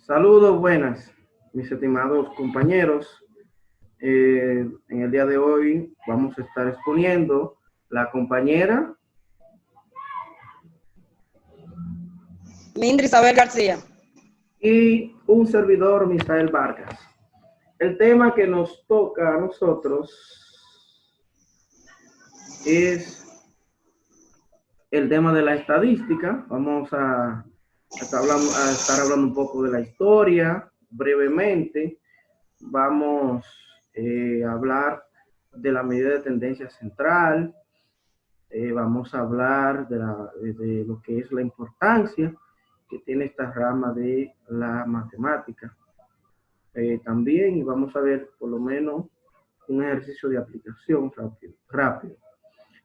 Saludos, buenas, mis estimados compañeros. En el día de hoy vamos a estar exponiendo la compañera Mindri Isabel García. y un servidor, Misael Vargas. El tema que nos toca a nosotros es el tema de la estadística. Vamos a estar hablando un poco de la historia brevemente. Vamos a hablar de la medida de tendencia central. Vamos a hablar de lo que es la importancia que tiene esta rama de la matemática. También vamos a ver por lo menos un ejercicio de aplicación rápido.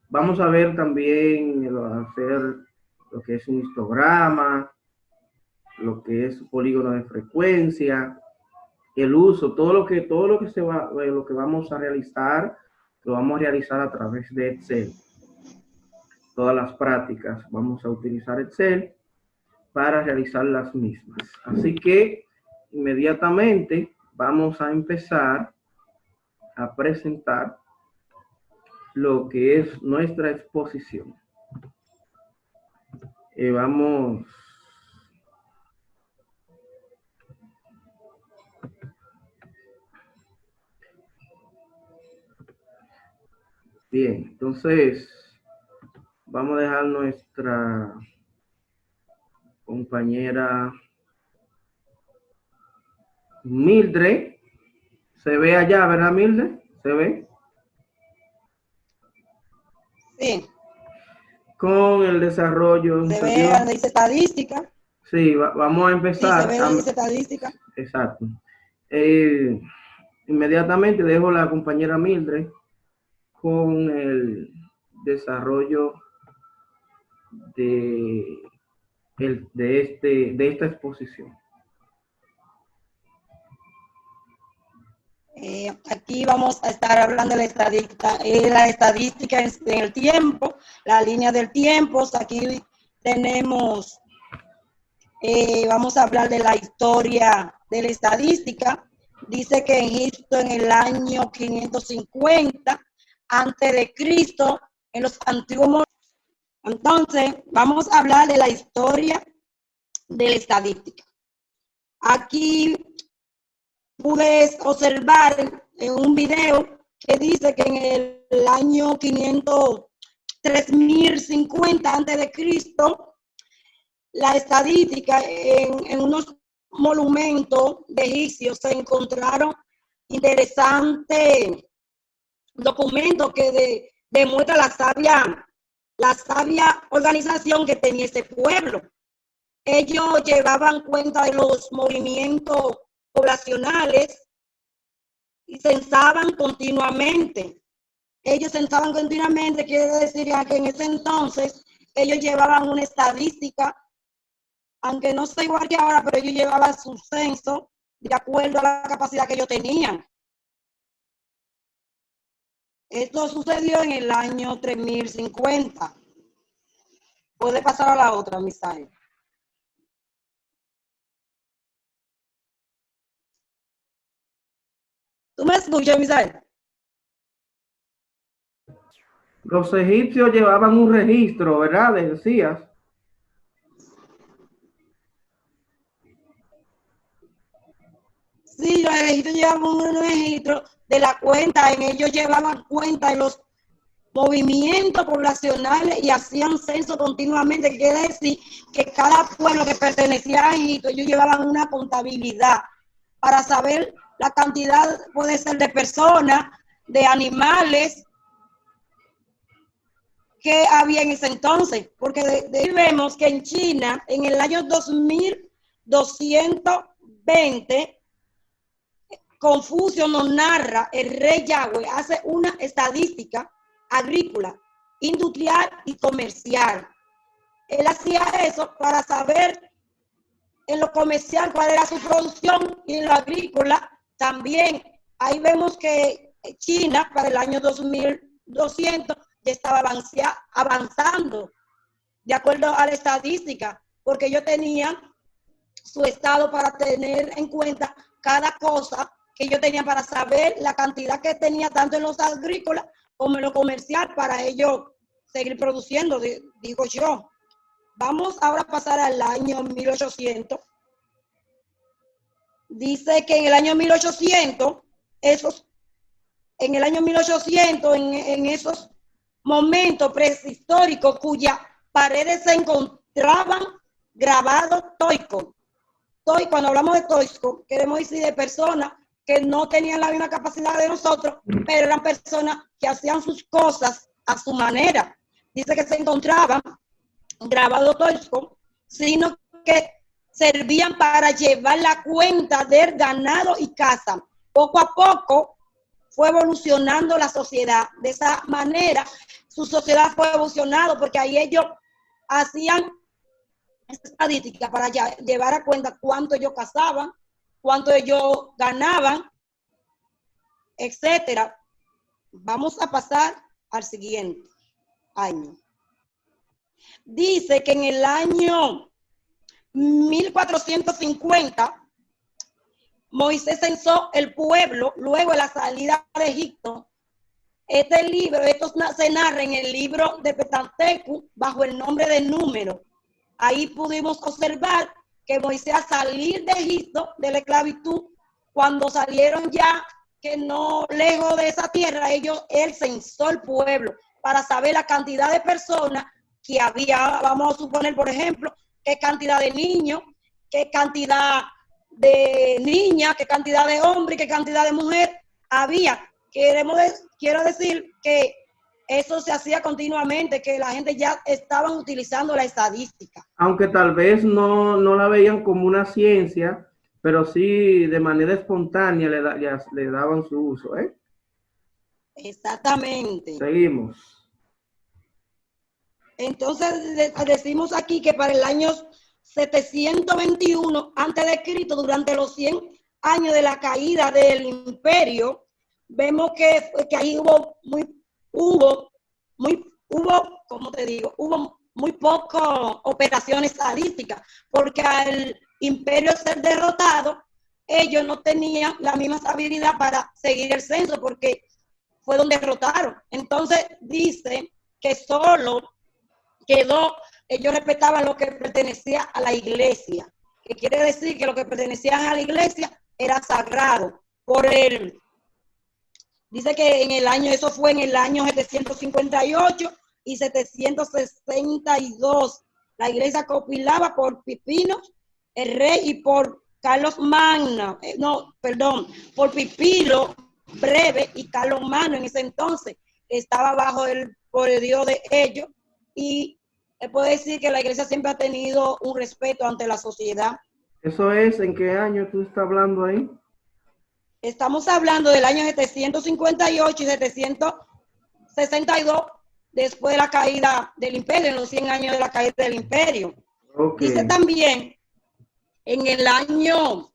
Vamos a ver también hacer lo que es un histograma, lo que es un polígono de frecuencia, el uso, todo lo que lo que vamos a realizar, lo vamos a realizar a través de Excel. Todas las prácticas vamos a utilizar Excel para realizar las mismas. Así que inmediatamente vamos a empezar a presentar lo que es nuestra exposición. Vamos bien, entonces vamos a dejar nuestra compañera Mildred. Se ve allá, ¿verdad, Mildred? ¿Se ve? Sí. Con el desarrollo. Se ve donde dice estadística. Sí, vamos a empezar. Sí, se ve donde dice estadística. Exacto. Inmediatamente dejo a la compañera Mildred con el desarrollo de esta exposición. Aquí vamos a estar hablando de la estadística en el tiempo, la línea del tiempo. Aquí tenemos, vamos a hablar de la historia de la estadística. Dice que en Egipto en el año 550 antes de Cristo, en los antiguos. Entonces, vamos a hablar de la historia de la estadística. Aquí pude observar en un video que dice que en el año 3050 antes de Cristo, la estadística en unos monumentos de egipcios se encontraron interesantes documentos que demuestran la sabia organización que tenía ese pueblo. Ellos llevaban cuenta de los movimientos poblacionales y censaban continuamente. Ellos censaban continuamente, quiere decir que en ese entonces ellos llevaban una estadística, aunque no sea igual que ahora, pero ellos llevaban su censo de acuerdo a la capacidad que ellos tenían. Esto sucedió en el año 3050. Puede pasar a la otra, Misael. ¿Tú me escuchas, Misael? Los egipcios llevaban un registro, ¿verdad? Decías. Sí, los egipcios llevaban un registro de la cuenta, en ellos llevaban cuenta de los movimientos poblacionales y hacían censo continuamente. Quiere decir que cada pueblo que pertenecía a Egipto, ellos llevaban una contabilidad para saber la cantidad, puede ser de personas, de animales que había en ese entonces, porque de ahí vemos que en China, en el año 2220, Confucio nos narra, el rey Yahweh hace una estadística agrícola, industrial y comercial. Él hacía eso para saber en lo comercial cuál era su producción y en lo agrícola también. Ahí vemos que China para el año 2200 ya estaba avanzando de acuerdo a la estadística, porque ellos tenían su estado para tener en cuenta cada cosa que yo tenía para saber la cantidad que tenía tanto en los agrícolas como en lo comercial para ellos seguir produciendo, digo yo. Vamos ahora a pasar al año 1800. Dice que en el año 1800, en esos momentos prehistóricos cuyas paredes se encontraban grabados toicos. Cuando hablamos de toicos, queremos decir de personas que no tenían la misma capacidad de nosotros, pero eran personas que hacían sus cosas a su manera. Dice que se encontraban grabados toicos, sino que servían para llevar la cuenta del ganado y caza. Poco a poco fue evolucionando la sociedad. De esa manera, su sociedad fue evolucionando porque ahí ellos hacían estadísticas para llevar a cuenta cuánto ellos cazaban, cuánto ellos ganaban, etcétera. Vamos a pasar al siguiente año. Dice que en el año 1450 Moisés censó el pueblo luego de la salida de Egipto. Este libro, esto se narra en el libro de Pentateuco bajo el nombre de Número. Ahí pudimos observar que Moisés al salir de Egipto, de la esclavitud, cuando salieron ya, que no lejos de esa tierra, él censó el pueblo para saber la cantidad de personas que había. Vamos a suponer, por ejemplo, qué cantidad de niños, qué cantidad de niñas, qué cantidad de hombres, qué cantidad de mujeres había. Quiero decir que eso se hacía continuamente, que la gente ya estaban utilizando la estadística. Aunque tal vez no la veían como una ciencia, pero sí de manera espontánea le daban su uso, ¿eh? Exactamente. Seguimos. Entonces decimos aquí que para el año 721 a.C., durante los 100 años de la caída del imperio, vemos que ahí hubo muy pocas operaciones estadísticas, porque al imperio ser derrotado, ellos no tenían la misma habilidad para seguir el censo, porque fueron derrotados. Entonces dice que solo ellos respetaban lo que pertenecía a la iglesia, que quiere decir que lo que pertenecía a la iglesia era sagrado. Dice que eso fue en el año 758 y 762. La iglesia compilaba por Pipino, el rey, y por Carlos Magno, por Pipilo Breve y Carlos Magno en ese entonces. Estaba bajo el poderío de ellos, y puede decir que la iglesia siempre ha tenido un respeto ante la sociedad. ¿Eso es en qué año tú estás hablando ahí? Estamos hablando del año 758 y 762, después de la caída del imperio, en los 100 años de la caída del imperio. Okay. Dice también, en el año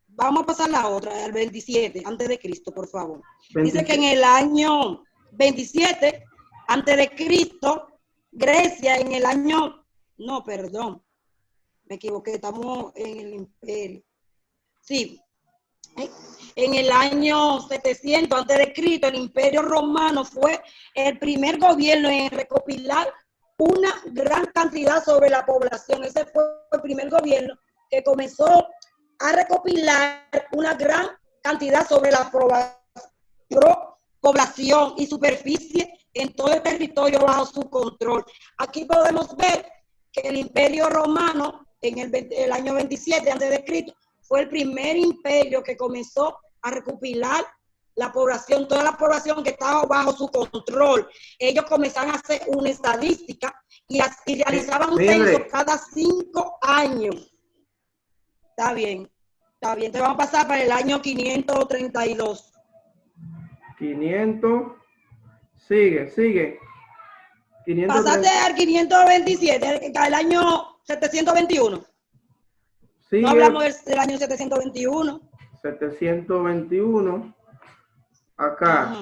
vamos a pasar la otra, al 27 antes de Cristo, por favor. 27. Dice que en el año 27 antes de Cristo, Grecia, en el año, me equivoqué, estamos en el imperio. Sí, en el año 700 antes de Cristo, el imperio romano fue el primer gobierno en recopilar una gran cantidad sobre la población. Ese fue el primer gobierno que comenzó a recopilar una gran cantidad sobre la población y superficie en todo el territorio bajo su control. Aquí podemos ver que el imperio romano en el año 27 a.C. fue el primer imperio que comenzó a recopilar la población, toda la población que estaba bajo su control. Ellos comenzaron a hacer una estadística y realizaban un censo cada 5 años. Está bien. Te vamos a pasar para el año 532. 500. Sigue. 500. Pasaste al 527, al año 721. Sigue. No hablamos del año 721. 721. Acá.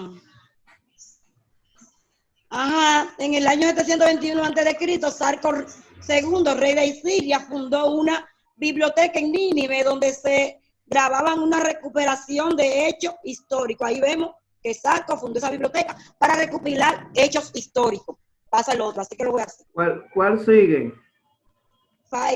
Ajá, en el año 721 a.C., Sarkor II, rey de Siria, fundó una biblioteca en Nínive donde se grababan una recuperación de hechos históricos. Ahí vemos que Sarkor fundó esa biblioteca para recopilar hechos históricos. Pasa el otro, así que lo voy a hacer. ¿Cuál sigue?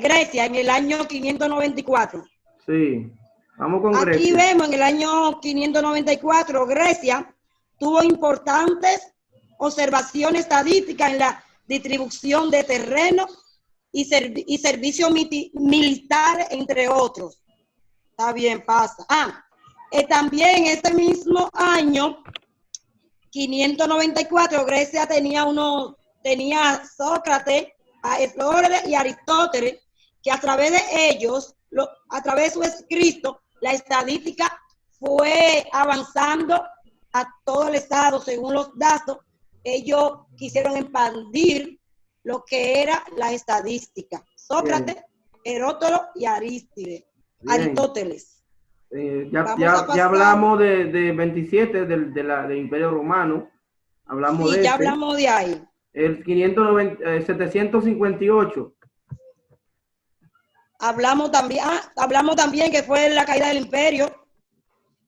Grecia, en el año 594. Sí, vamos con Aquí Grecia. vemos en el año 594, Grecia tuvo importantes observaciones estadísticas en la distribución de terreno y servicios militares, entre otros. Está bien, pasa. También en este mismo año, 594, Grecia tenía Sócrates, Aristóteles y Aristóteles, que a través de ellos, a través de su escrito, la estadística fue avanzando a todo el estado. Según los datos, ellos quisieron expandir lo que era la estadística. Sócrates, Heródoto y Aristóteles. Ya hablamos de 27 del Imperio Romano. Hablamos sí, de ya hablamos de ahí. El 758. Hablamos también que fue la caída del imperio.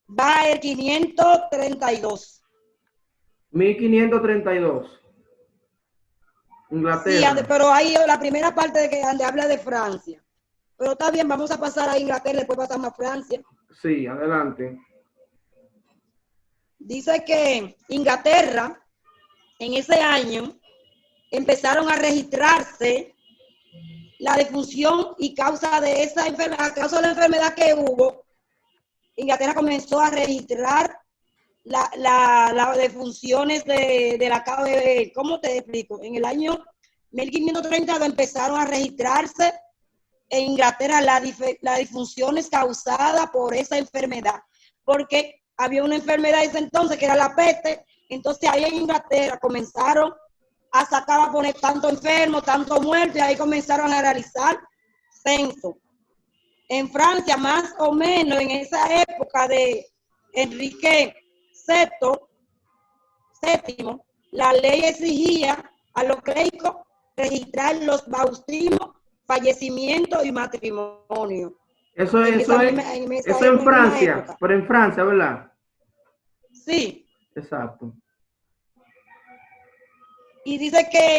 Va el 532. 1532. Inglaterra. Sí, pero ahí la primera parte de que habla de Francia. Pero está bien, vamos a pasar a Inglaterra, después pasamos a Francia. Sí, adelante. Dice que Inglaterra, en ese año, empezaron a registrarse la defunción y causa de esa enfermedad, causa de la enfermedad que hubo. Inglaterra comenzó a registrar las defunciones de la causa. ¿Cómo te explico? En el año 1530 empezaron a registrarse en Inglaterra las disfunciones causadas por esa enfermedad, porque había una enfermedad en ese entonces que era la peste. Entonces ahí en Inglaterra comenzaron a poner tanto enfermo, tanto muerto, y ahí comenzaron a realizar censo. En Francia, más o menos en esa época de Enrique VII, la ley exigía a los clérigos registrar los bautismos, fallecimientos y matrimonio. Eso es en Francia, pero en Francia, ¿verdad? Sí. Exacto. Y dice que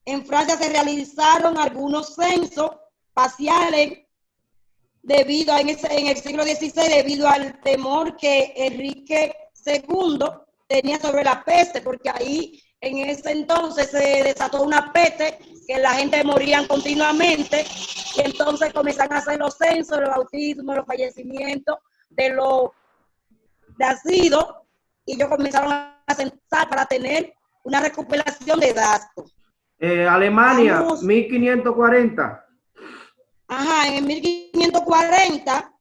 en Francia se realizaron algunos censos parciales debido en el siglo XVI, debido al temor que Enrique II tenía sobre la peste, porque ahí en ese entonces se desató una peste que la gente moría continuamente, y entonces comenzaron a hacer los censos, los bautismos, los fallecimientos de los nacidos, y ellos comenzaron a censar para tener una recopilación de datos. Alemania, vamos. 1540. Ajá, en el 1540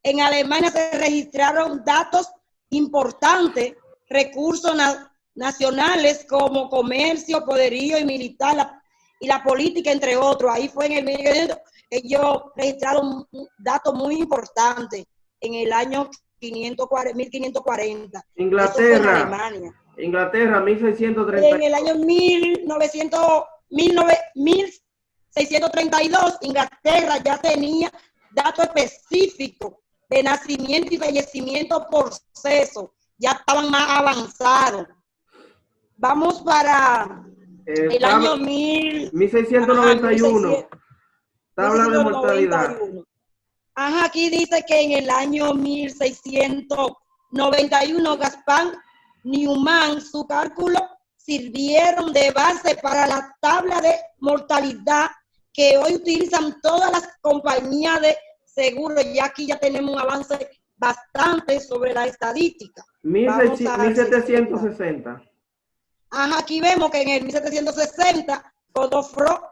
en Alemania se registraron datos importantes, recursos nacionales como comercio, poderío y militar y la política, entre otros. Ahí fue en el 1540, ellos registraron datos muy importantes en el año 1540. Inglaterra. En Alemania. Inglaterra, 1630. En el año 1632, Inglaterra ya tenía datos específicos de nacimiento y fallecimiento por censo. Ya estaban más avanzados. Vamos para el año 1691. Tabla de mortalidad. Ajá, aquí dice que en el año 1691 Gaspar Newman, su cálculo sirvieron de base para la tabla de mortalidad que hoy utilizan todas las compañías de seguros. Y aquí ya tenemos un avance bastante sobre la estadística. 1760. Ajá, aquí vemos que en el 1760, Godofredo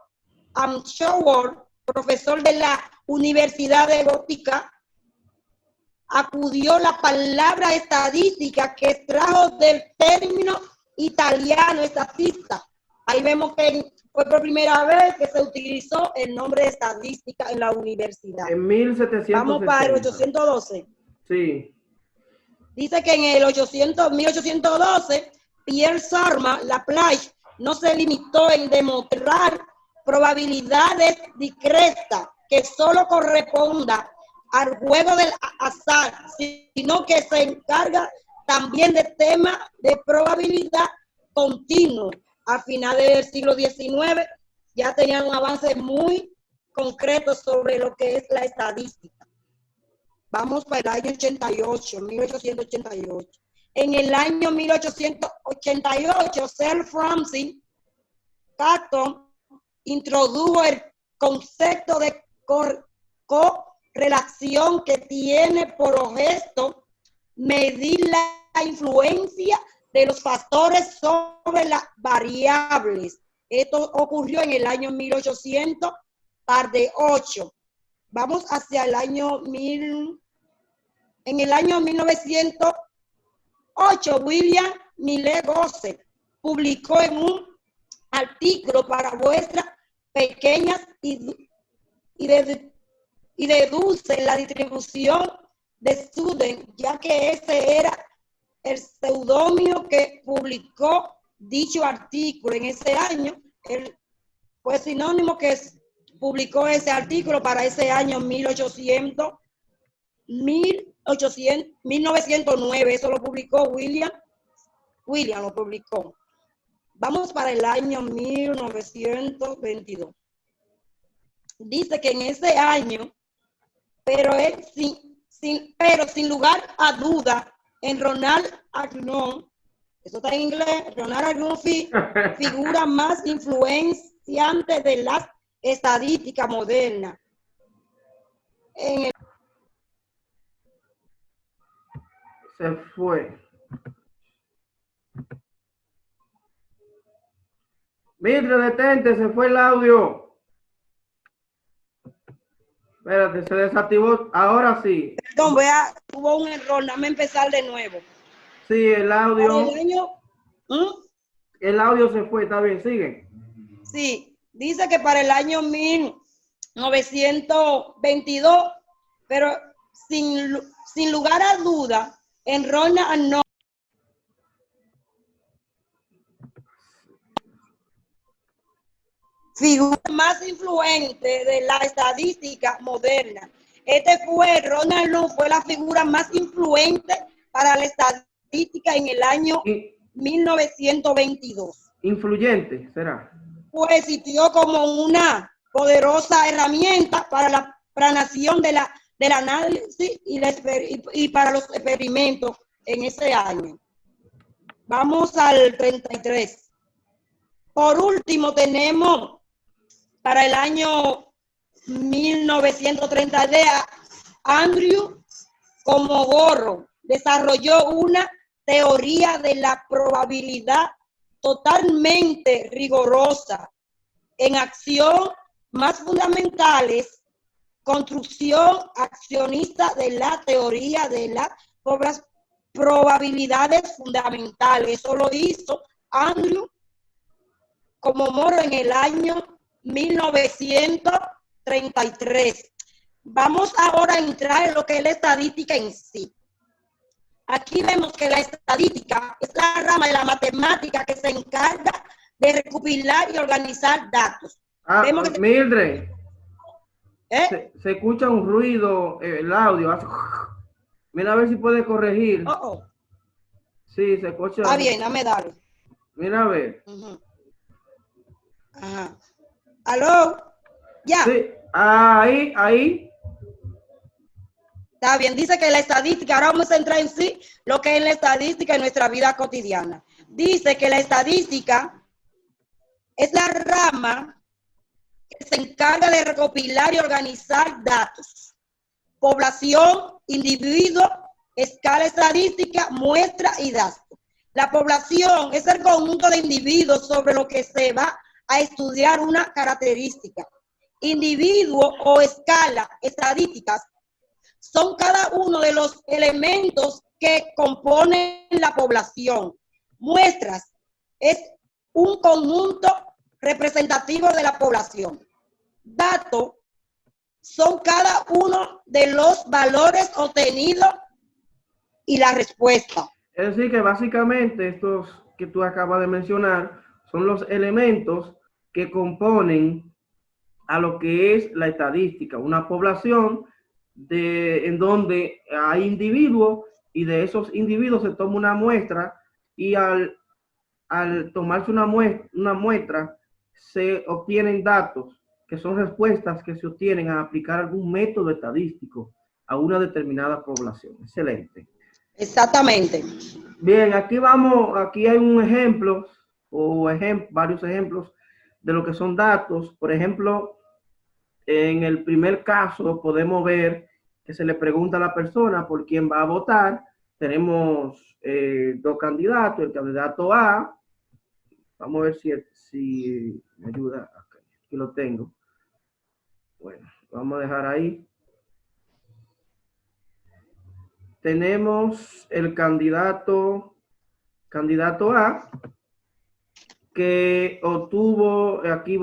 Amschauer, profesor de la Universidad de Gótica, acudió la palabra estadística que trajo del término italiano estatista. Ahí vemos que fue por primera vez que se utilizó el nombre de estadística en la universidad. En 1760. Vamos para el 812. Sí. Dice que en el 1812 Pierre Sarma, Laplace no se limitó en demostrar probabilidades discretas que solo corresponda al juego del azar, sino que se encarga también de temas de probabilidad continuo. A finales del siglo XIX ya tenían un avance muy concreto sobre lo que es la estadística. Vamos para el año 88, 1888. En el año 1888, Sir Francis Catton introdujo el concepto de correlación que tiene por objeto medir la influencia de los factores sobre las variables. Esto ocurrió en el año 1808. Vamos hacia el año en el año 1908, William Millais Gosset publicó en un artículo para vuestras pequeñas y deduce la distribución de Student, ya que ese era el seudónimo que publicó dicho artículo en ese año. Fue sinónimo que publicó ese artículo para ese año 1909. Eso lo publicó William lo publicó. Vamos para el año 1922. Dice que en ese año, pero sin lugar a duda, en Ronald Arnold, eso está en inglés, Ronald Arnold figura más influenciante de las estadísticas modernas. Se fue. Mildred, detente, se fue el audio. Espérate, se desactivó. Ahora sí. Perdón, hubo un error, dame empezar de nuevo. Sí, el audio. El audio se fue, está bien, sigue. Sí, dice que para el año 1922, pero sin lugar a duda, en Ronald Arnold figura más influente de la estadística moderna. Ronald Arnold fue la figura más influente para la estadística en el año 1922. Influyente, ¿será? Pues existió como una poderosa herramienta para la planación del análisis y para los experimentos en ese año. Vamos al 33. Por último, tenemos para el año 1930 Andrew Komogoro desarrolló una teoría de la probabilidad totalmente rigurosa en acción más fundamentales, construcción accionista de la teoría de las probabilidades fundamentales. Eso lo hizo Andrew Komogoro en el año 1933. Vamos ahora a entrar en lo que es la estadística en sí. Aquí vemos que la estadística es la rama de la matemática que se encarga de recopilar y organizar datos. Vemos que Mildred, se escucha un ruido, el audio hace... Mira a ver si puede corregir. Sí, se escucha. Está bien, dame darle. Mira a ver. Ajá. ¿Aló? ¿Ya? Sí, ahí. Está bien, dice que la estadística, ahora vamos a entrar en sí lo que es la estadística en nuestra vida cotidiana. Dice que la estadística es la rama que se encarga de recopilar y organizar datos. Población, individuo, escala estadística, muestra y datos. La población es el conjunto de individuos sobre lo que se va a estudiar una característica. Individuo o escala estadísticas son cada uno de los elementos que componen la población. Muestras es un conjunto representativo de la población. Datos son cada uno de los valores obtenidos y la respuesta. Es decir, que básicamente estos que tú acabas de mencionar son los elementos que componen a lo que es la estadística, una población en donde hay individuos y de esos individuos se toma una muestra y al tomarse una muestra se obtienen datos que son respuestas que se obtienen al aplicar algún método estadístico a una determinada población. Excelente. Exactamente. Bien, aquí hay un ejemplo o varios ejemplos de lo que son datos. Por ejemplo, en el primer caso podemos ver que se le pregunta a la persona por quién va a votar. Tenemos dos candidatos, el candidato A. Vamos a ver si me ayuda. Aquí lo tengo. Bueno, vamos a dejar ahí. Tenemos el candidato A, que obtuvo, aquí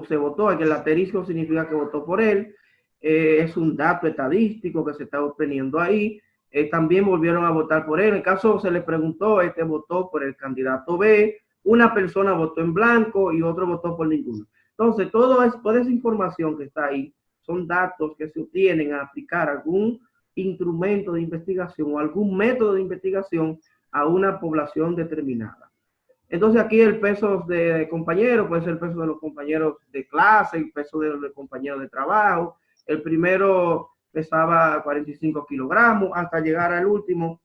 se votó, el asterisco significa que votó por él, es un dato estadístico que se está obteniendo ahí. También volvieron a votar por él. En el caso se le preguntó, votó por el candidato B, una persona votó en blanco y otro votó por ninguno. Entonces, toda esa información que está ahí son datos que se obtienen al aplicar algún instrumento de investigación o algún método de investigación a una población determinada. Entonces aquí el peso de compañeros puede ser el peso de los compañeros de clase, el peso de los compañeros de trabajo. El primero pesaba 45 kilogramos hasta llegar al último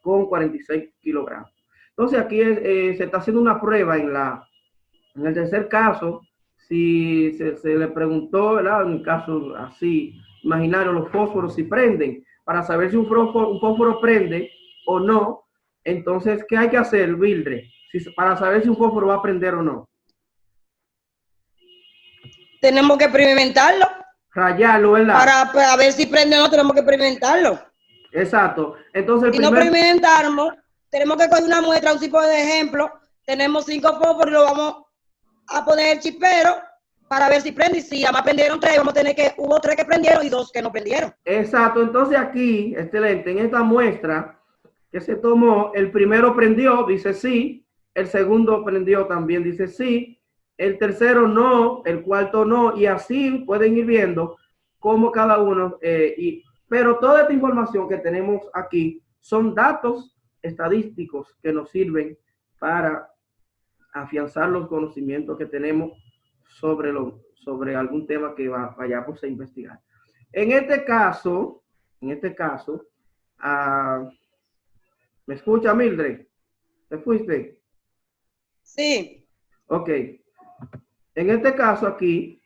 con 46 kilogramos. Entonces aquí se está haciendo una prueba en el tercer caso, si se le preguntó, ¿verdad? En un caso así, imaginario, los fósforos si prenden, para saber si un fósforo prende o no. Entonces, ¿qué hay que hacer, Wildre? Para saber si un fósforo va a prender o no. Tenemos que experimentarlo. Rayarlo, ¿verdad? Para ver si prende o no, tenemos que experimentarlo. Exacto. Entonces, si no experimentamos, tenemos que coger una muestra, un tipo de ejemplo. Tenemos 5 fósforos y lo vamos a poner el chipero para ver si prende. Y si además prendieron 3, vamos a tener que, hubo 3 que prendieron y 2 que no prendieron. Exacto. Entonces aquí, excelente, en esta muestra que se tomó, el primero prendió, dice sí, el segundo prendió también, dice sí, el tercero no, el cuarto no, y así pueden ir viendo cómo cada uno, pero toda esta información que tenemos aquí son datos estadísticos que nos sirven para afianzar los conocimientos que tenemos sobre algún tema que vayamos a investigar. En este caso, ¿me escucha, Mildred? ¿Te fuiste? Sí. Ok. En este caso aquí,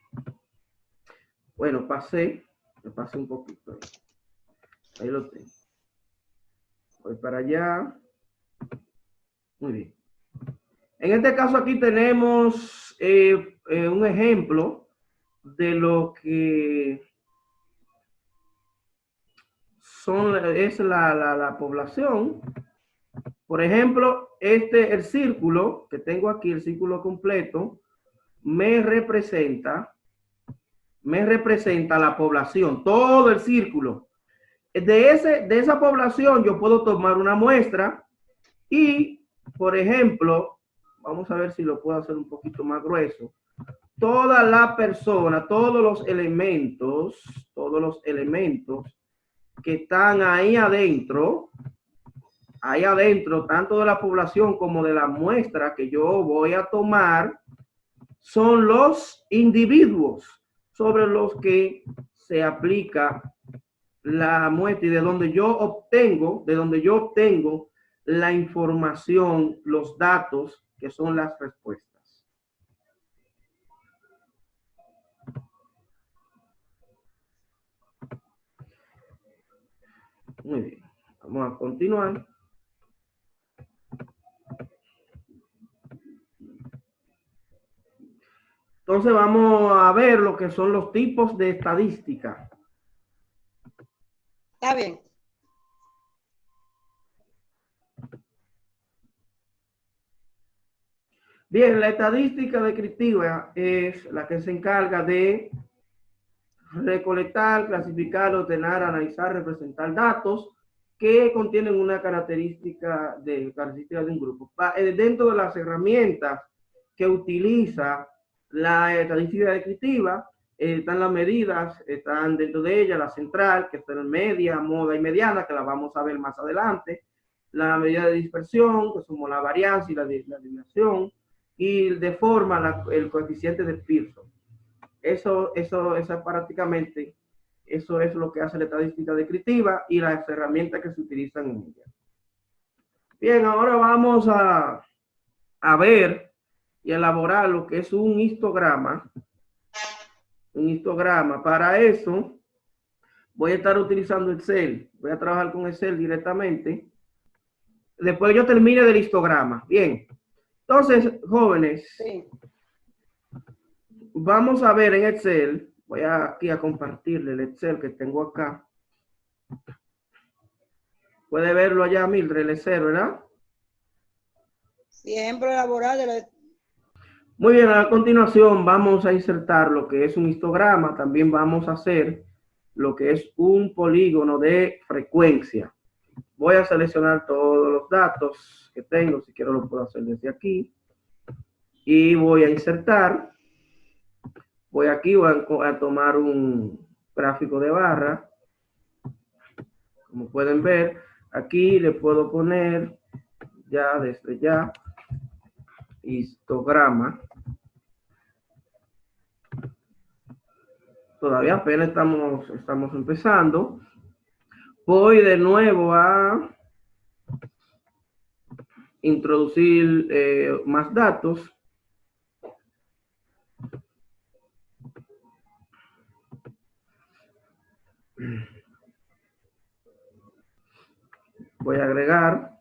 bueno, me pasé un poquito. Ahí lo tengo. Voy para allá. Muy bien. En este caso aquí tenemos un ejemplo de lo que es la población. Por ejemplo, el círculo que tengo aquí, el círculo completo, me representa la población, todo el círculo. De esa población yo puedo tomar una muestra y, por ejemplo, vamos a ver si lo puedo hacer un poquito más grueso. Toda la persona, todos los elementos que están ahí adentro, tanto de la población como de la muestra que yo voy a tomar, son los individuos sobre los que se aplica la muestra y de donde yo obtengo la información, los datos que son las respuestas. Muy bien, vamos a continuar. Entonces vamos a ver lo que son los tipos de estadística. Está bien. Bien, la estadística descriptiva es la que se encarga de recolectar, clasificar, ordenar, analizar, representar datos que contienen una característica de un grupo. Dentro de las herramientas que utiliza la estadística descriptiva, están las medidas, están dentro de ella la central, que está en media, moda y mediana, que la vamos a ver más adelante, la medida de dispersión, que somos la varianza y la desviación, y de forma el coeficiente de Pearson. Eso prácticamente, eso es lo que hace la estadística descriptiva y las herramientas que se utilizan en ella. Bien, ahora vamos a ver y elaborar lo que es un histograma. Un histograma. Para eso, voy a estar utilizando Excel. Voy a trabajar con Excel directamente. Después yo termine del histograma. Bien. Entonces, jóvenes, sí, vamos a ver en Excel. Voy aquí a compartirle el Excel que tengo acá. Puede verlo allá, Mildred, el Excel, ¿verdad? Siempre elaborar de la... Muy bien, a continuación vamos a insertar lo que es un histograma. También vamos a hacer lo que es un polígono de frecuencia. Voy a seleccionar todos los datos que tengo. Si quiero lo puedo hacer desde aquí. Y voy a insertar. Voy aquí, voy a tomar un gráfico de barra. Como pueden ver, aquí le puedo poner ya desde ya histograma. Todavía apenas estamos empezando. Voy de nuevo a introducir más datos. Voy a agregar.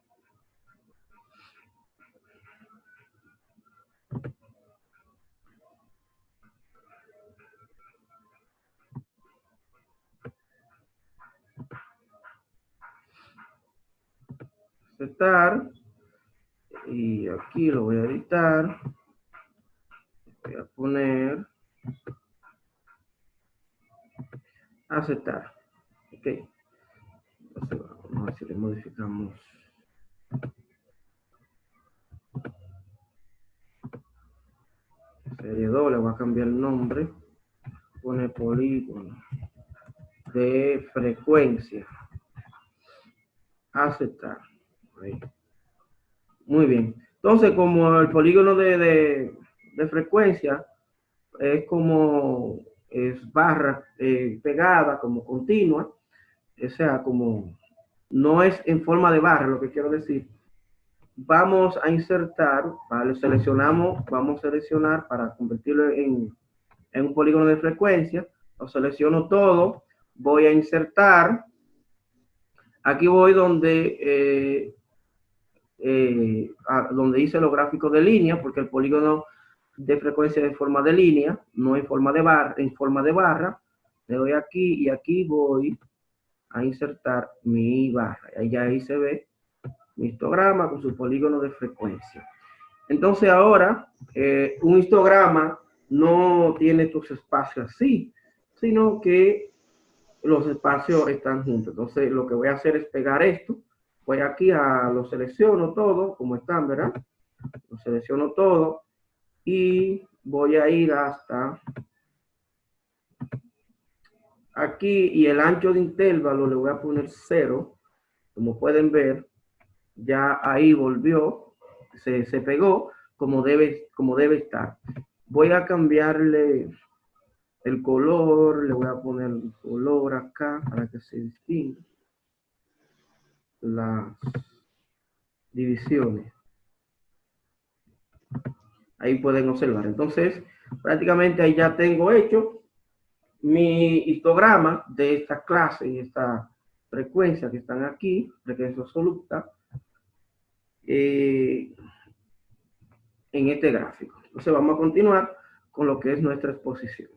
Aceptar. Y aquí lo voy a editar. Voy a poner aceptar. Ok. Entonces, vamos a ver si le modificamos. Serie 2, le voy a cambiar el nombre. Pone polígono de frecuencia. Aceptar. Ahí. Muy bien. Entonces, como el polígono de frecuencia es como es barra pegada, como continua, o sea, como no es en forma de barra, lo que quiero decir. Vamos a insertar, ¿vale? Vamos a seleccionar para convertirlo en un polígono de frecuencia. Lo selecciono todo, voy a insertar. Aquí voy donde donde hice los gráficos de línea, porque el polígono de frecuencia es en forma de línea, no en forma de barra, Le doy aquí y aquí voy a insertar mi barra. Ahí se ve mi histograma con su polígono de frecuencia. Entonces ahora, un histograma no tiene estos espacios así, sino que los espacios están juntos. Entonces lo que voy a hacer es pegar esto. Voy aquí lo selecciono todo, como están, ¿verdad? Lo selecciono todo y voy a ir hasta aquí y el ancho de intervalo le voy a poner 0. Como pueden ver, ya ahí volvió, se pegó como debe estar. Voy a cambiarle el color, le voy a poner el color acá para que se distinga las divisiones. Ahí pueden observar. Entonces, prácticamente ahí ya tengo hecho mi histograma de esta clase y esta frecuencia que están aquí, frecuencia absoluta, en este gráfico. Entonces vamos a continuar con lo que es nuestra exposición.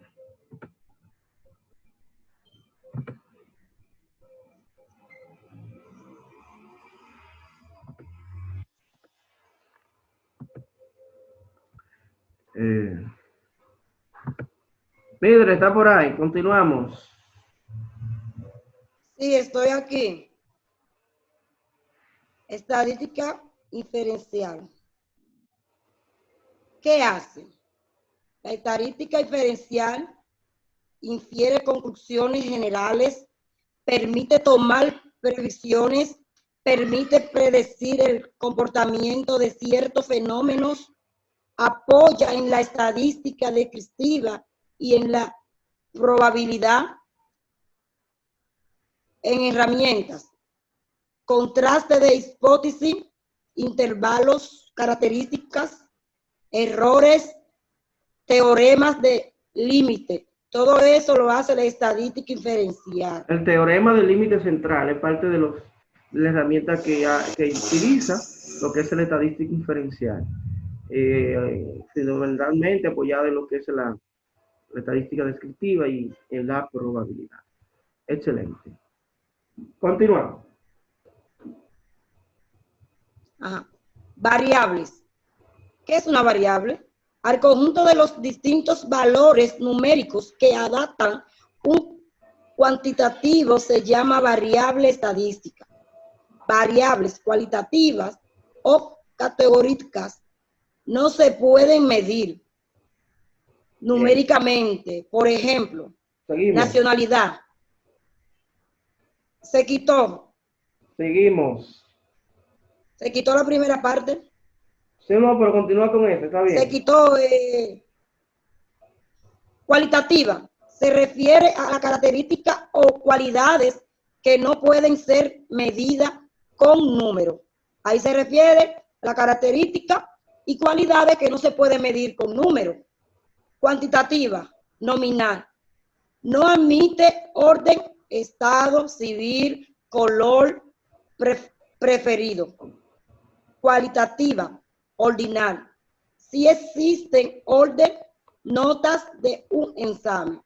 Mildred, ¿está por ahí? Continuamos. Sí, estoy aquí. Estadística inferencial. ¿Qué hace? La estadística inferencial infiere conclusiones generales, permite tomar previsiones, permite predecir el comportamiento de ciertos fenómenos, apoya en la estadística descriptiva y en la probabilidad en herramientas, contraste de hipótesis, intervalos, características, errores, teoremas de límite. Todo eso lo hace la estadística inferencial. El teorema del límite central es parte de la herramienta que utiliza lo que es la estadística inferencial. Fundamentalmente apoyada en lo que es la estadística descriptiva y en la probabilidad. Excelente. Continuamos. Ajá. Variables. ¿Qué es una variable? Al conjunto de los distintos valores numéricos que adaptan un cuantitativo se llama variable estadística. Variables cualitativas o categóricas no se pueden medir numéricamente. Por ejemplo, Seguimos. Nacionalidad. Se quitó. Seguimos. Se quitó la primera parte. Sí, no, pero continúa con eso, está bien. Se quitó cualitativa. Se refiere a las características o cualidades que no pueden ser medidas con número. Ahí se refiere a la característica y cualidades que no se pueden medir con número. Cuantitativa, nominal. No admite orden, estado, civil, color, preferido. Cualitativa, ordinal. Si existen orden, notas de un examen.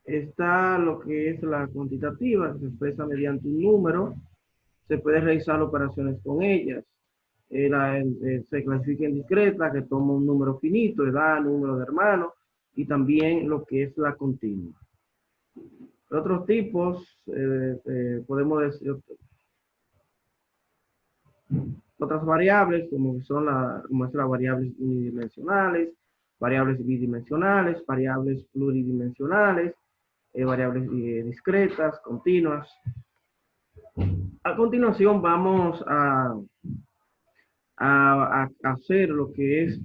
Está lo que es la cuantitativa, que se expresa mediante un número. Se puede realizar operaciones con ellas. Se clasifica en discreta, que toma un número finito, edad, número de hermanos, y también lo que es la continua. Otros tipos, podemos decir, otras variables, como son las variables unidimensionales, variables bidimensionales, variables pluridimensionales, variables discretas, continuas. A continuación vamos a hacer lo que es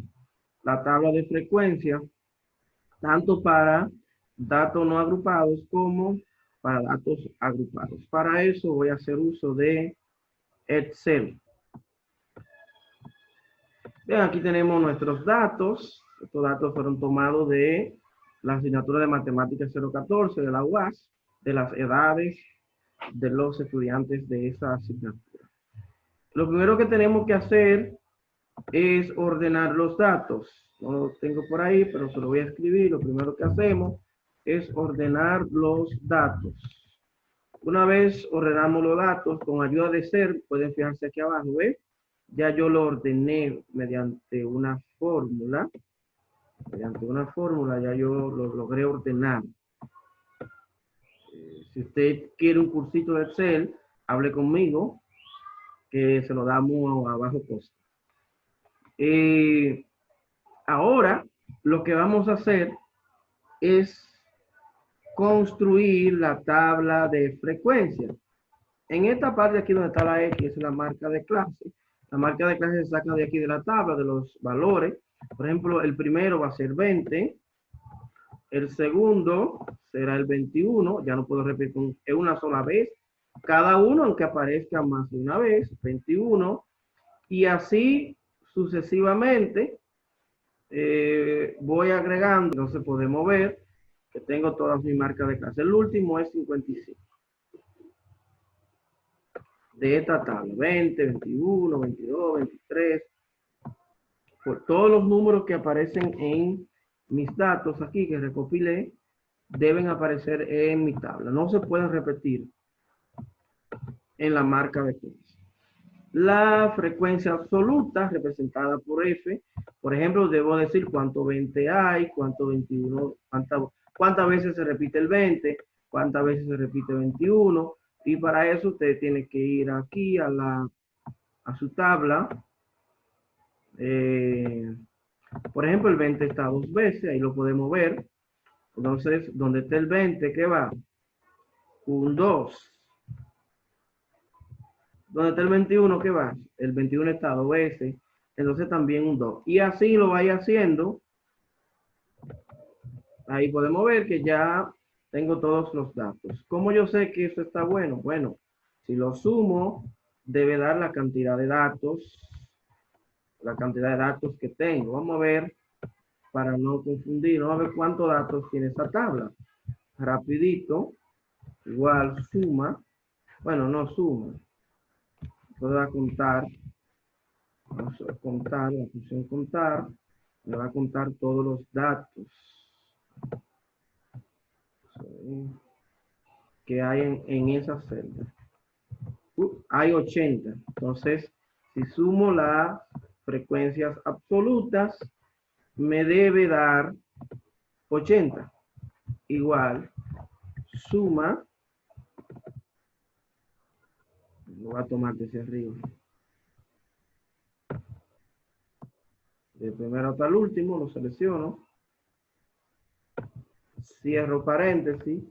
la tabla de frecuencia, tanto para datos no agrupados como para datos agrupados. Para eso voy a hacer uso de Excel. Bien, aquí tenemos nuestros datos. Estos datos fueron tomados de la asignatura de Matemáticas 014 de la UAS, de las edades de los estudiantes de esa asignatura. Lo primero que tenemos que hacer es ordenar los datos. No lo tengo por ahí, pero se lo voy a escribir. Lo primero que hacemos es ordenar los datos. Una vez ordenamos los datos, con ayuda de SER, pueden fijarse aquí abajo, ¿ves? Ya yo lo ordené mediante una fórmula. Mediante una fórmula ya yo lo logré ordenar. Si usted quiere un cursito de Excel, hable conmigo, que se lo damos a bajo costo. Ahora, lo que vamos a hacer es construir la tabla de frecuencia. En esta parte aquí donde está la X es la marca de clase. La marca de clase se saca de aquí de la tabla de los valores. Por ejemplo, el primero va a ser 20. El segundo será el 21. Ya no puedo repetir una sola vez. Cada uno, aunque aparezca más de una vez, 21. Y así sucesivamente voy agregando. Entonces podemos ver que tengo todas mis marcas de clase. El último es 55. De esta tabla, 20, 21, 22, 23, por todos los números que aparecen en mis datos aquí que recopilé, deben aparecer en mi tabla. No se pueden repetir en la marca de clase. La frecuencia absoluta representada por F, por ejemplo, debo decir cuánto 20 hay, cuánto 21, cuántas veces se repite el 20, cuántas veces se repite 21, Y para eso usted tiene que ir aquí a su tabla. Por ejemplo, el 20 está 2 veces, ahí lo podemos ver. Entonces, donde está el 20, ¿qué va? Un 2. Donde está el 21, ¿qué va? El 21 está 2 veces, entonces también un 2. Y así lo vaya haciendo. Ahí podemos ver que ya tengo todos los datos. ¿Cómo yo sé que eso está bueno? Bueno, si lo sumo, debe dar la cantidad de datos que tengo. Vamos a ver, para no confundir, vamos a ver cuántos datos tiene esta tabla. Rapidito, igual suma, bueno, no suma, puedo contar, vamos a contar, la función contar, me va a contar todos los datos que hay en esa celda. Hay 80, entonces si sumo las frecuencias absolutas, me debe dar 80, igual suma, lo voy a tomar desde arriba, del primero hasta el último, lo selecciono, cierro paréntesis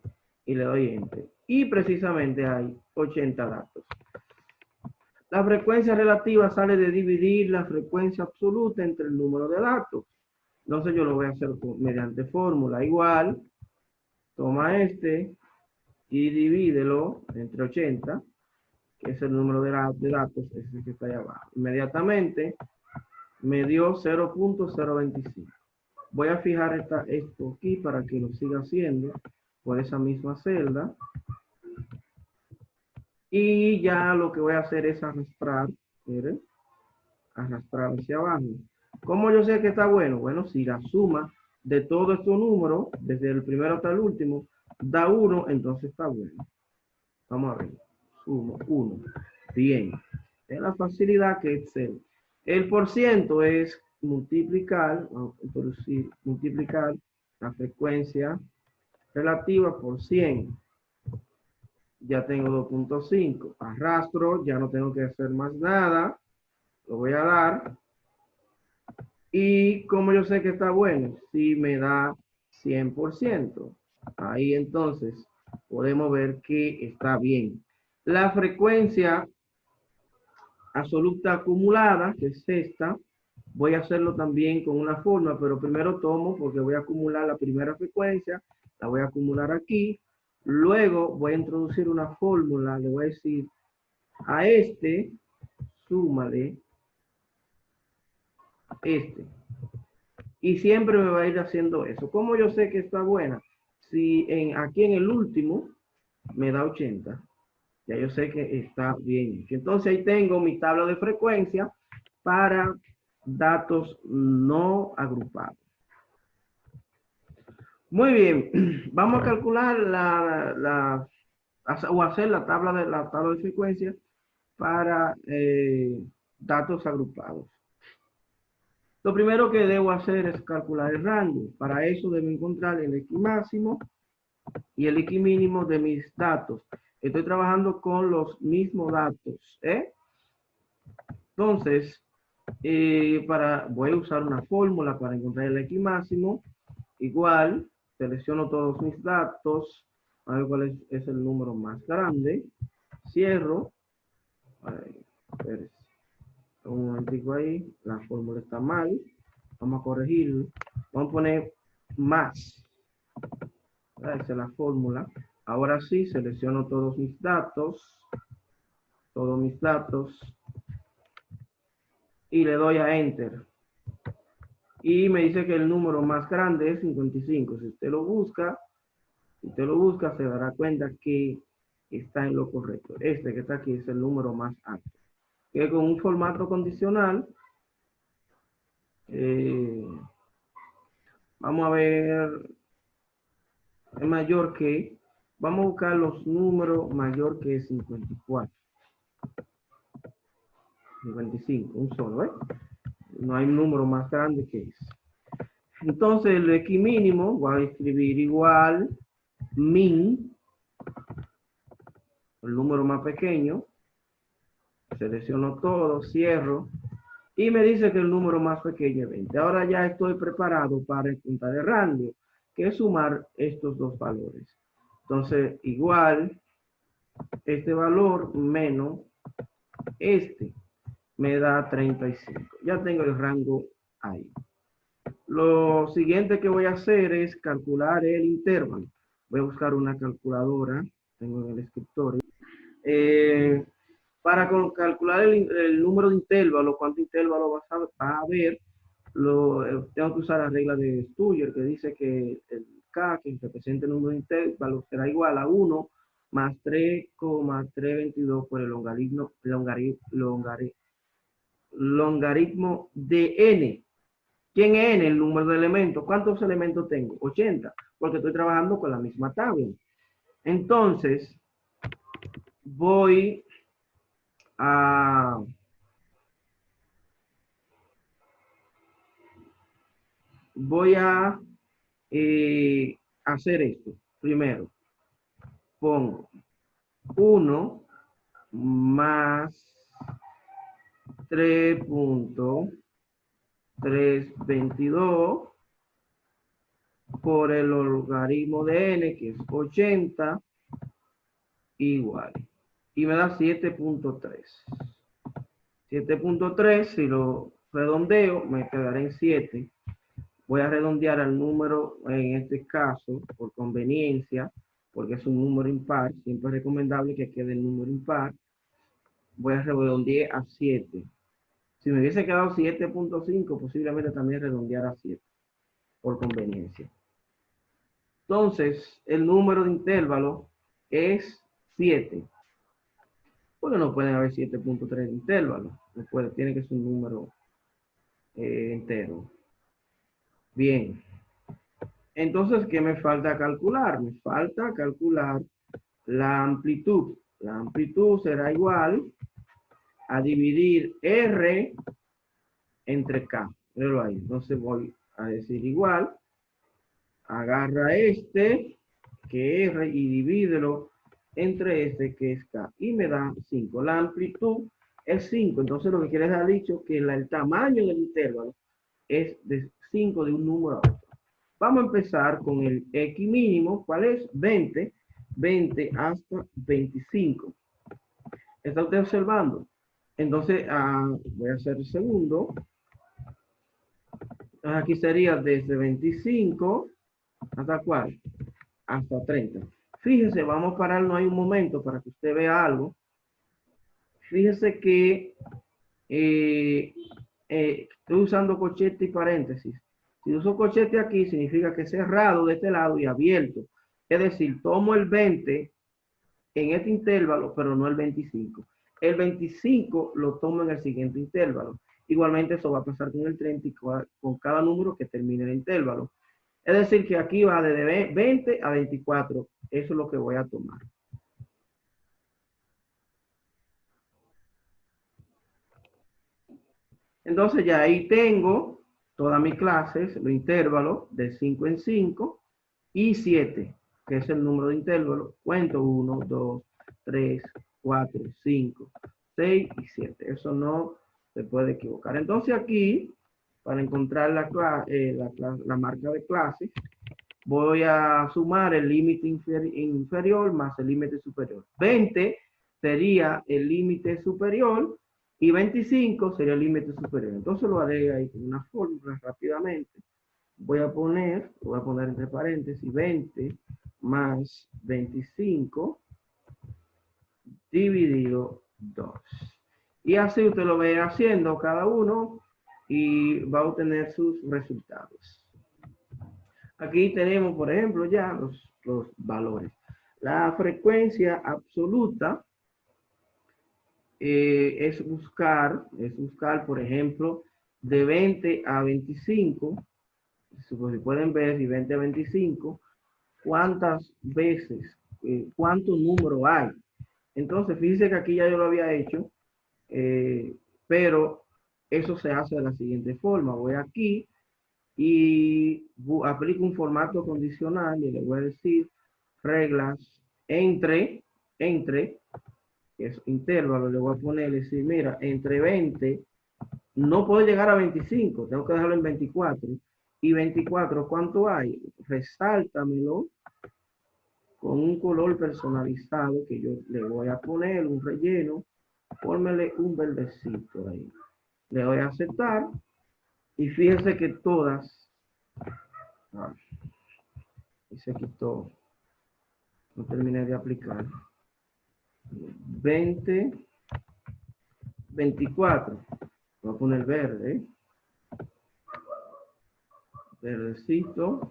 y le doy enter. Y precisamente hay 80 datos. La frecuencia relativa sale de dividir la frecuencia absoluta entre el número de datos. Entonces yo lo voy a hacer mediante fórmula. Igual, toma este y divídelo entre 80, que es el número de datos, ese que está ahí abajo. Inmediatamente me dio 0.025. Voy a fijar esto aquí para que lo siga haciendo por esa misma celda. Y ya lo que voy a hacer es arrastrar, miren, arrastrar hacia abajo. ¿Cómo yo sé que está bueno? Bueno, si la suma de todos estos números, desde el primero hasta el último, da 1, entonces está bueno. Vamos a ver. Sumo 1. Bien. Es la facilidad que Excel. El porciento es multiplicar, vamos a introducir, multiplicar la frecuencia relativa por 100. Ya tengo 2.5. Arrastro, ya no tengo que hacer más nada. Lo voy a dar. Y como yo sé que está bueno, si me da 100%. Ahí entonces podemos ver que está bien. La frecuencia absoluta acumulada, que es esta, voy a hacerlo también con una forma, pero primero tomo porque voy a acumular la primera frecuencia, la voy a acumular aquí. Luego voy a introducir una fórmula, le voy a decir a este, súmale este. Y siempre me va a ir haciendo eso. ¿Cómo yo sé que está buena? Si aquí en el último me da 80, ya yo sé que está bien. Entonces ahí tengo mi tabla de frecuencia para datos no agrupados. Muy bien, vamos a calcular o hacer la tabla de frecuencia para datos agrupados. Lo primero que debo hacer es calcular el rango. Para eso debo encontrar el X máximo y el X mínimo de mis datos. Estoy trabajando con los mismos datos. Entonces, voy a usar una fórmula para encontrar el X máximo. Igual, selecciono todos mis datos, a ver cuál es el número más grande, cierro, un momentico ahí, la fórmula está mal, vamos a corregirlo, vamos a poner más, esa es la fórmula. Ahora sí, selecciono todos mis datos, y le doy a enter. Y me dice que el número más grande es 55. Si usted lo busca, se dará cuenta que está en lo correcto. Este que está aquí es el número más alto. Que con un formato condicional, vamos a ver, es mayor que, vamos a buscar los números mayor que 54. 55, un solo, no hay un número más grande que ese. Entonces el X mínimo, voy a escribir igual min el número más pequeño, selecciono todo, cierro, y me dice que el número más pequeño es 20. Ahora ya estoy preparado para encontrar el rango, que es sumar estos dos valores. Entonces, igual, este valor menos este me da 35. Ya tengo el rango ahí. Lo siguiente que voy a hacer es calcular el intervalo. Voy a buscar una calculadora, tengo en el escritorio. Para calcular el número de intervalos, cuánto intervalo vas a haber, tengo que usar la regla de Steuer, que dice que el K, que representa el número de intervalos, será igual a 1 más 3,322 por el logaritmo de n. ¿Quién es n? El número de elementos. ¿Cuántos elementos tengo? 80, porque estoy trabajando con la misma tabla. Entonces, voy a hacer esto. Primero, pongo 1 más 3.322 por el logaritmo de n, que es 80, igual. Y me da 7.3. 7.3, si lo redondeo, me quedará en 7. Voy a redondear al número, en este caso, por conveniencia, porque es un número impar. Siempre es recomendable que quede el número impar. Voy a redondear a 7. Si me hubiese quedado 7.5, posiblemente también redondear a 7, por conveniencia. Entonces, el número de intervalo es 7. Porque no pueden haber 7.3 intervalos. No puede, tiene que ser un número entero. Bien. Entonces, ¿qué me falta calcular? Me falta calcular la amplitud. La amplitud será igual a dividir R entre K. Pero ahí. Entonces voy a decir igual. Agarra este, que es R, y divídelo entre este, que es K. Y me da 5. La amplitud es 5. Entonces lo que quiere decir dicho que el tamaño del intervalo es de 5 de un número a otro. Vamos a empezar con el X mínimo. ¿Cuál es? 20. 20 hasta 25. ¿Está usted observando? Entonces, voy a hacer el segundo. Aquí sería desde 25 hasta ¿cuál? Hasta 30. Fíjese, vamos a pararnos ahí un momento para que usted vea algo. Fíjese que estoy usando corchete y paréntesis. Si uso corchete aquí, significa que es cerrado de este lado y abierto. Es decir, tomo el 20 en este intervalo, pero no el 25. El 25 lo tomo en el siguiente intervalo. Igualmente eso va a pasar con el 30 y con cada número que termine el intervalo. Es decir, que aquí va de 20 a 24. Eso es lo que voy a tomar. Entonces ya ahí tengo todas mis clases, los intervalos de 5 en 5 y 7, que es el número de intervalos. Cuento 1, 2, 3, 4, 5, 6 y 7. Eso no se puede equivocar. Entonces aquí, para encontrar la marca de clases, voy a sumar el límite inferior más el límite superior. 20 sería el límite superior y 25 sería el límite superior. Entonces lo haré ahí con una fórmula rápidamente. Voy a poner entre paréntesis 20 más 25 dividido 2. Y así usted lo ve haciendo cada uno y va a obtener sus resultados. Aquí tenemos, por ejemplo, ya los valores. La frecuencia absoluta es buscar, por ejemplo, de 20 a 25, si pueden ver, de 20 a 25, cuántas veces, cuánto número hay. Entonces, fíjense que aquí ya yo lo había hecho, pero eso se hace de la siguiente forma. Voy aquí y aplico un formato condicional y le voy a decir reglas entre entre, que es intervalo, le voy a poner, decir, mira, entre 20, no puedo llegar a 25, tengo que dejarlo en 24. Y 24, ¿cuánto hay? Resáltamelo con un color personalizado que yo le voy a poner, un relleno, pónmele un verdecito ahí. Le doy a aceptar y fíjense que todas, y se quitó, no terminé de aplicar, 20, 24, voy a poner verde, verdecito,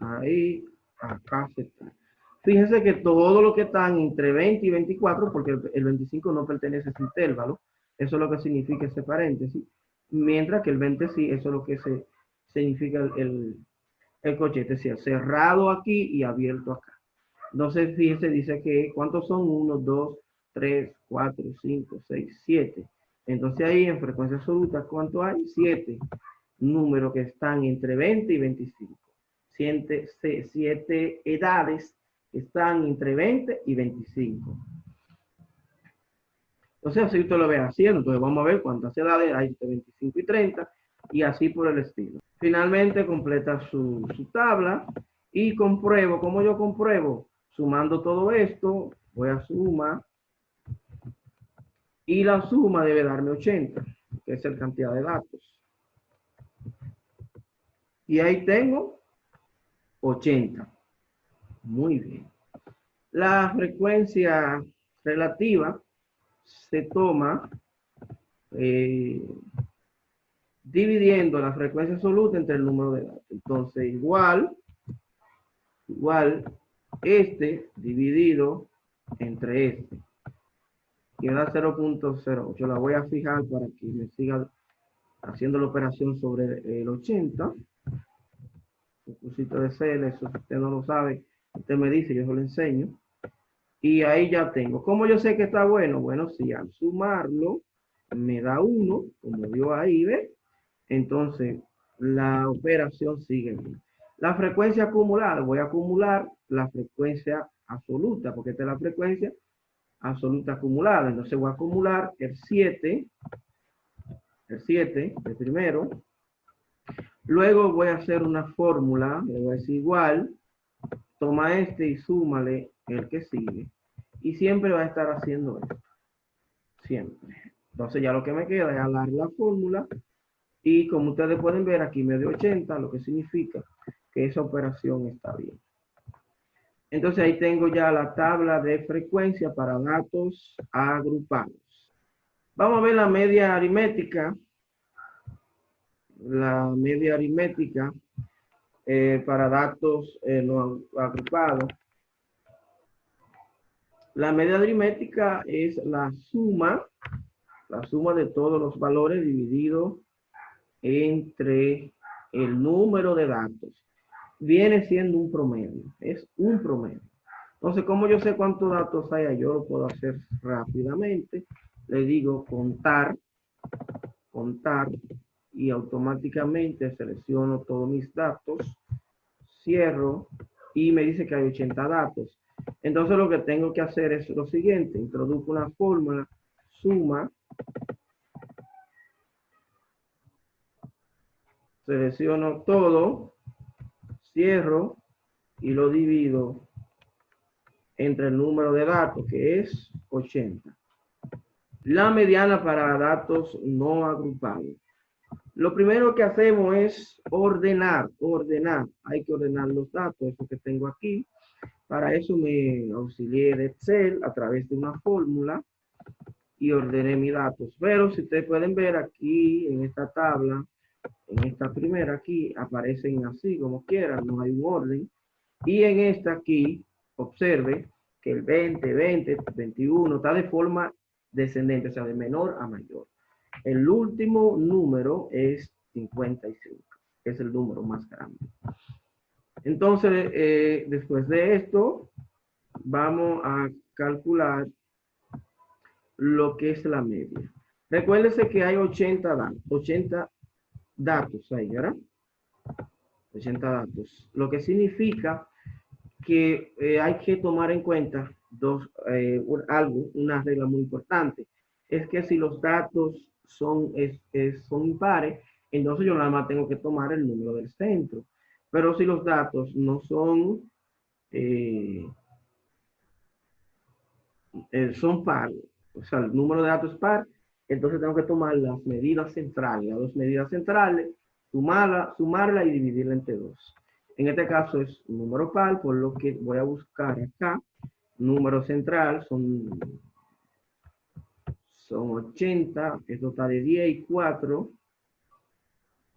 ahí, acá aceptar. Fíjense que todo lo que están entre 20 y 24, porque el 25 no pertenece a ese intervalo, eso es lo que significa ese paréntesis, mientras que el 20 sí, eso es lo que significa el cochete, sea cerrado aquí y abierto acá. Entonces, fíjense, dice que, ¿cuántos son? 1, 2, 3, 4, 5, 6, 7. Entonces ahí en frecuencia absoluta, ¿cuánto hay? 7 números que están entre 20 y 25. 7 edades que están entre 20 y 25. Entonces, así usted lo ve haciendo. Entonces, vamos a ver cuántas edades hay entre 25 y 30 y así por el estilo. Finalmente, completa su tabla y compruebo. ¿Cómo yo compruebo? Sumando todo esto, voy a sumar y la suma debe darme 80, que es la cantidad de datos. Y ahí tengo 80. Muy bien. La frecuencia relativa se toma dividiendo la frecuencia absoluta entre el número de datos. Entonces, igual, este dividido entre este. Y me da 0.08. La voy a fijar para que me siga haciendo la operación sobre el 80. Un cursito de CL, eso si usted no lo sabe, usted me dice, yo se lo enseño. Y ahí ya tengo. ¿Cómo yo sé que está bueno? Bueno, si al sumarlo me da 1, como vio ahí, ¿ve? Entonces, la operación sigue bien. La frecuencia acumulada, voy a acumular la frecuencia absoluta, porque esta es la frecuencia absoluta acumulada. Entonces voy a acumular el 7, el primero. Luego voy a hacer una fórmula, le voy a decir igual, toma este y súmale el que sigue. Y siempre va a estar haciendo esto. Siempre. Entonces ya lo que me queda es alar la fórmula. Y como ustedes pueden ver, aquí me dio 80, lo que significa que esa operación está bien. Entonces ahí tengo ya la tabla de frecuencia para datos agrupados. Vamos a ver la media aritmética. La media aritmética para datos no agrupados. La media aritmética es la suma de todos los valores dividido entre el número de datos. Viene siendo un promedio, es un promedio. Entonces, ¿cómo yo sé cuántos datos hay? Yo lo puedo hacer rápidamente. Le digo contar, y automáticamente selecciono todos mis datos, cierro y me dice que hay 80 datos. Entonces lo que tengo que hacer es lo siguiente, introduzco una fórmula, suma, selecciono todo, cierro y lo divido entre el número de datos, que es 80. La mediana para datos no agrupados. Lo primero que hacemos es ordenar. Hay que ordenar los datos, eso que tengo aquí. Para eso me auxilié de Excel a través de una fórmula y ordené mis datos. Pero si ustedes pueden ver aquí en esta tabla, en esta primera aquí, aparecen así como quieran, no hay un orden. Y en esta aquí, observe que el 20, 20, 21 está de forma descendente, o sea, de menor a mayor. El último número es 55, que es el número más grande. Entonces, después de esto, vamos a calcular lo que es la media. Recuérdense que hay 80 datos ahí, ¿verdad? 80 datos. Lo que significa que hay que tomar en cuenta una regla muy importante. Es que si los datos son impares, entonces yo nada más tengo que tomar el número del centro. Pero si los datos no son, son par, o sea, el número de datos es par, entonces tengo que tomar las medidas centrales, las dos medidas centrales, sumarla y dividirla entre dos. En este caso es un número par, por lo que voy a buscar acá, número central son 80, esto está de 10 y 4,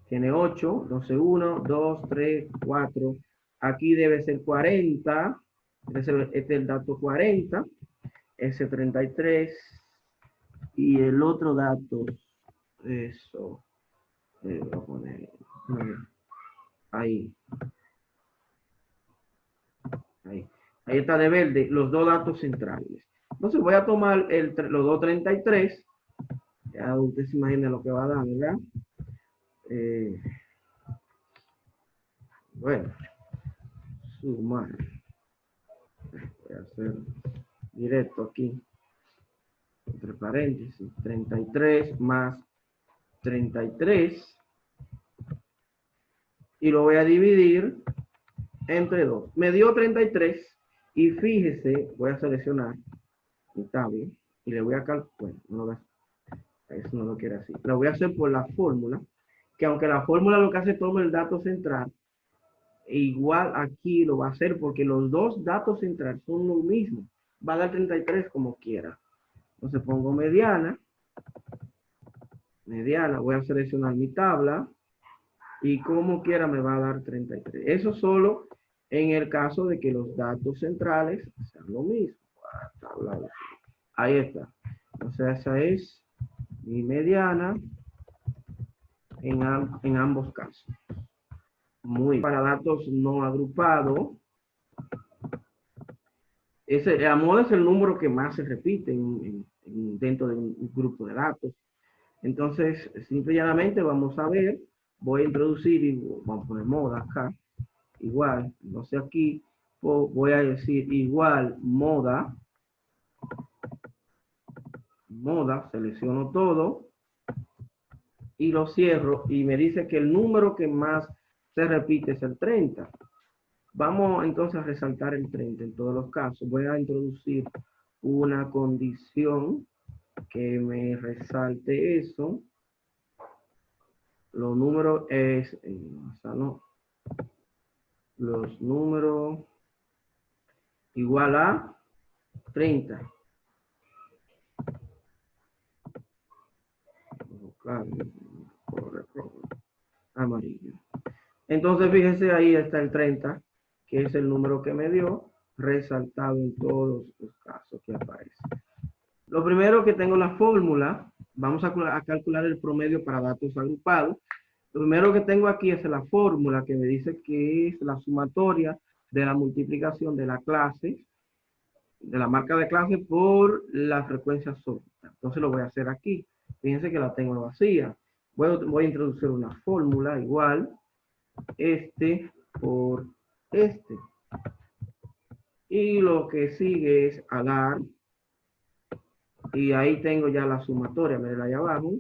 tiene 8, entonces 1, 2, 3, 4, aquí debe ser 40, este es el dato 40, ese 33, y el otro dato, eso, voy a poner ahí, ahí está de verde, los dos datos centrales. Entonces voy a tomar los dos 33, ya usted se imagina lo que va a dar, ¿verdad? Bueno, sumar. Voy a hacer directo aquí, entre paréntesis, 33 más 33, y lo voy a dividir entre 2. Me dio 33, y fíjese, voy a seleccionar mi tabla, y le voy a calcular, bueno, eso no lo quiere así. Lo voy a hacer por la fórmula, que aunque la fórmula lo que hace toma el dato central, igual aquí lo va a hacer porque los dos datos centrales son lo mismo. Va a dar 33 como quiera. Entonces pongo mediana, voy a seleccionar mi tabla y como quiera me va a dar 33. Eso solo en el caso de que los datos centrales sean lo mismo. Ahí está. Entonces esa es mi mediana en ambos casos. Para datos no agrupados, a modo es el número que más se repite dentro de un grupo de datos. Entonces, simple y llanamente vamos a ver, voy a introducir, y vamos a poner moda acá, igual, no sé aquí, voy a decir igual moda, selecciono todo, y lo cierro, y me dice que el número que más se repite es el 30. Vamos entonces a resaltar el 30 en todos los casos. Voy a introducir una condición que me resalte eso. Los números es, los números igual a 30. Amarillo. Entonces fíjense, ahí está el 30, que es el número que me dio, resaltado en todos los casos que aparece. Lo primero que tengo la fórmula, vamos a calcular el promedio para datos agrupados. Lo primero que tengo aquí es la fórmula que me dice que es la sumatoria de la multiplicación de la clase, de la marca de clase por la frecuencia absoluta. Entonces lo voy a hacer aquí. Fíjense que la tengo vacía. Voy a introducir una fórmula igual, este por este. Y lo que sigue es alar. Y ahí tengo ya la sumatoria, miren ahí abajo.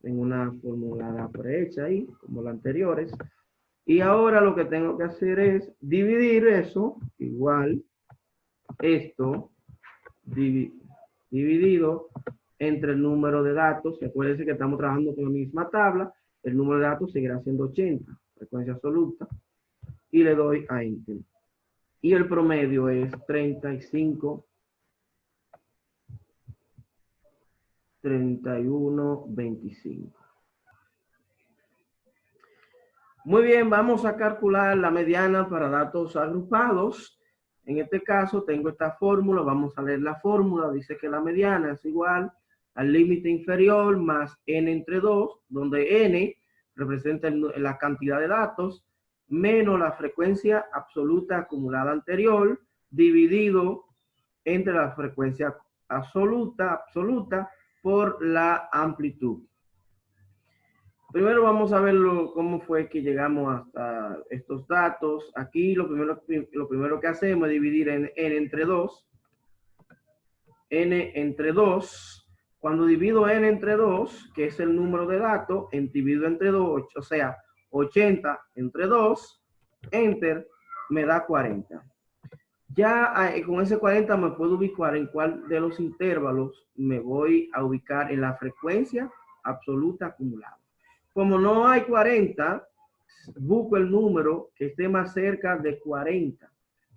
Tengo una fórmula prehecha ahí, como las anteriores. Y ahora lo que tengo que hacer es dividir eso, igual, esto, dividido entre el número de datos. Acuérdense que estamos trabajando con la misma tabla. El número de datos seguirá siendo 80, frecuencia absoluta. Y le doy a Enter. Y el promedio es 35, 31, 25. Muy bien, vamos a calcular la mediana para datos agrupados. En este caso tengo esta fórmula, vamos a leer la fórmula. Dice que la mediana es igual al límite inferior más n entre 2, donde n representa la cantidad de datos, menos la frecuencia absoluta acumulada anterior, dividido entre la frecuencia absoluta por la amplitud. Primero vamos a ver cómo fue que llegamos hasta estos datos. Aquí lo primero que hacemos es dividir n entre 2. n entre 2. Cuando divido n entre 2, que es el número de datos, divido entre 2, o sea, 80 entre 2, enter, me da 40. Ya con ese 40 me puedo ubicar en cuál de los intervalos me voy a ubicar en la frecuencia absoluta acumulada. Como no hay 40, busco el número que esté más cerca de 40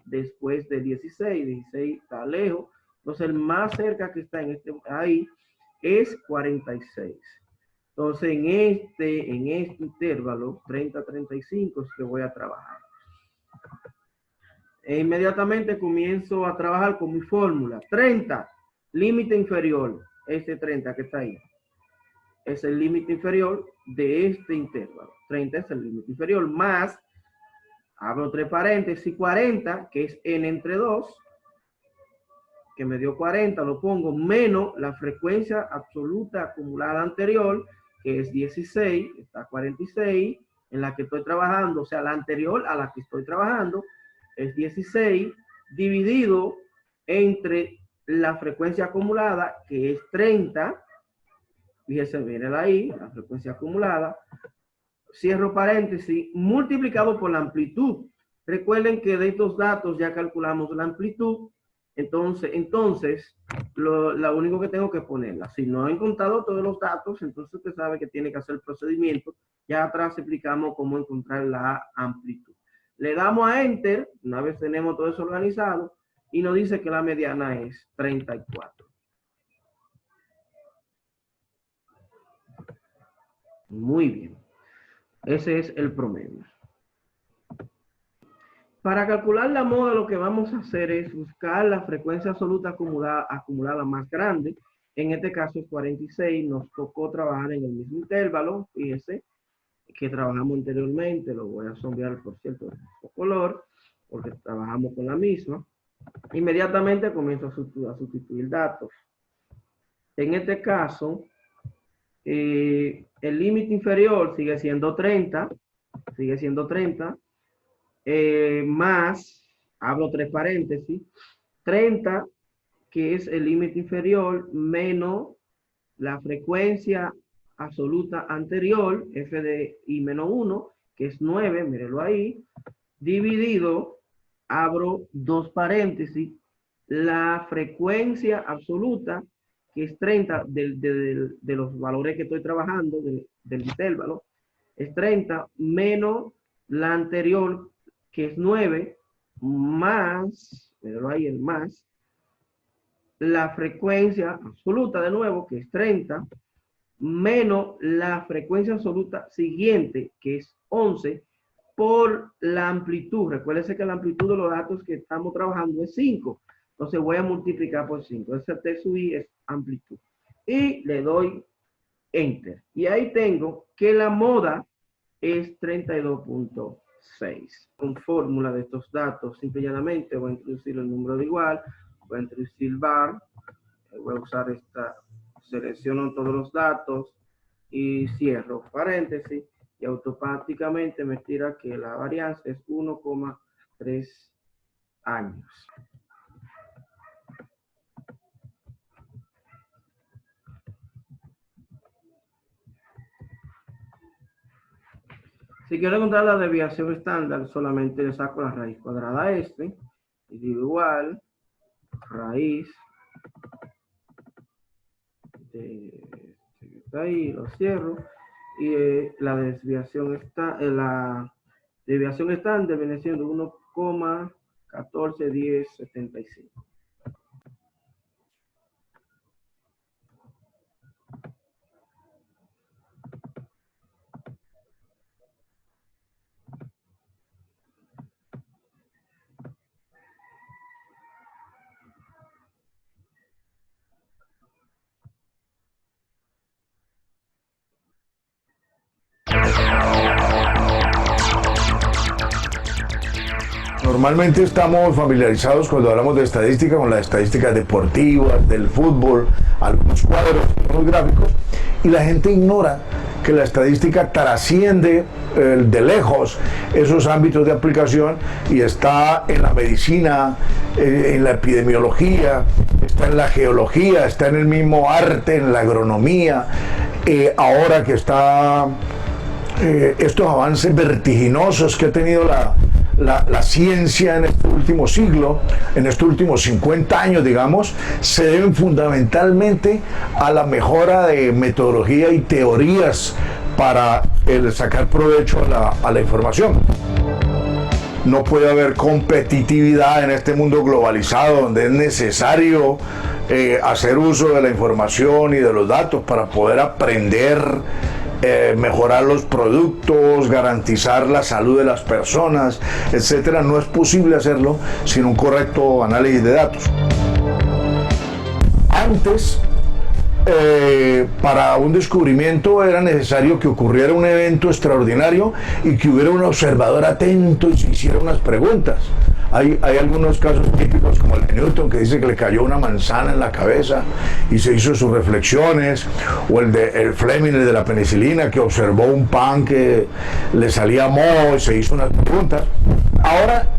después de 16. 16 está lejos. Entonces el más cerca que está ahí es 46. Entonces en este intervalo 30-35 es que voy a trabajar. E inmediatamente comienzo a trabajar con mi fórmula. 30, límite inferior. Este 30 que está ahí es el límite inferior de este intervalo. 30 es el límite inferior, más, abro 3 paréntesis, 40, que es n entre 2, que me dio 40, lo pongo, menos la frecuencia absoluta acumulada anterior, que es 16, está 46, en la que estoy trabajando, o sea, la anterior a la que estoy trabajando, es 16, dividido entre la frecuencia acumulada, que es 30, fíjense, miren ahí, la frecuencia acumulada, cierro paréntesis, multiplicado por la amplitud. Recuerden que de estos datos ya calculamos la amplitud, entonces lo único que tengo que ponerla. Si no he contado todos los datos, entonces usted sabe que tiene que hacer el procedimiento. Ya atrás explicamos cómo encontrar la amplitud. Le damos a Enter, una vez tenemos todo eso organizado, y nos dice que la mediana es 34. Muy bien. Ese es el promedio. Para calcular la moda, lo que vamos a hacer es buscar la frecuencia absoluta acumulada más grande. En este caso es 46. Nos tocó trabajar en el mismo intervalo. Fíjense que trabajamos anteriormente. Lo voy a sombrear, por cierto, de este color, porque trabajamos con la misma. Inmediatamente comienzo a sustituir datos. En este caso, el límite inferior sigue siendo 30. Más, abro 3 paréntesis, 30, que es el límite inferior, menos la frecuencia absoluta anterior, f de i menos 1, que es 9, mírenlo ahí, dividido, abro 2 paréntesis, la frecuencia absoluta, que es 30, de los valores que estoy trabajando, del intervalo, es 30, menos la anterior, que es 9, más, mírenlo ahí, el más, la frecuencia absoluta de nuevo, que es 30, menos la frecuencia absoluta siguiente, que es 11, por la amplitud. Recuérdense que la amplitud de los datos que estamos trabajando es 5. Entonces voy a multiplicar por 5. Ese T sub i es amplitud. Y le doy Enter. Y ahí tengo que la moda es 32.6. Con fórmula de estos datos, simple y llanamente voy a introducir el número de igual, voy a introducir bar, voy a usar esta, selecciono todos los datos y cierro paréntesis y automáticamente me tira que la varianza es 1,3 años. Si quiero encontrar la desviación estándar, solamente le saco la raíz cuadrada a este, y digo igual, raíz de este que está ahí, lo cierro, y la desviación estándar viene siendo 1,141075. Normalmente estamos familiarizados cuando hablamos de estadística con las estadísticas deportivas, del fútbol, algunos cuadros, algunos gráficos, y la gente ignora que la estadística trasciende de lejos esos ámbitos de aplicación y está en la medicina, en la epidemiología, está en la geología, está en el mismo arte, en la agronomía, ahora que está estos avances vertiginosos que ha tenido la ciencia en este último siglo, en estos últimos 50 años, digamos, se deben fundamentalmente a la mejora de metodología y teorías para sacar provecho a la información. No puede haber competitividad en este mundo globalizado donde es necesario hacer uso de la información y de los datos para poder aprender, mejorar los productos, garantizar la salud de las personas, etcétera. No es posible hacerlo sin un correcto análisis de datos. Antes, para un descubrimiento era necesario que ocurriera un evento extraordinario y que hubiera un observador atento y se hiciera unas preguntas. Hay algunos casos típicos como el de Newton, que dice que le cayó una manzana en la cabeza y se hizo sus reflexiones, o el de el Fleming, el de la penicilina, que observó un pan que le salía moho y se hizo unas preguntas. Ahora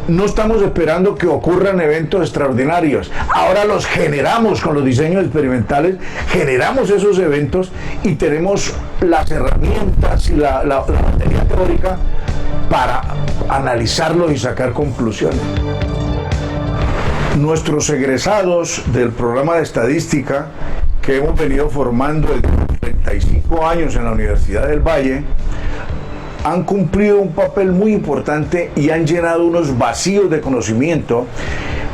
no estamos esperando que ocurran eventos extraordinarios. Ahora los generamos con los diseños experimentales, generamos esos eventos y tenemos las herramientas y la materia teórica para analizarlos y sacar conclusiones. Nuestros egresados del programa de estadística que hemos venido formando desde 35 años en la Universidad del Valle han cumplido un papel muy importante y han llenado unos vacíos de conocimiento,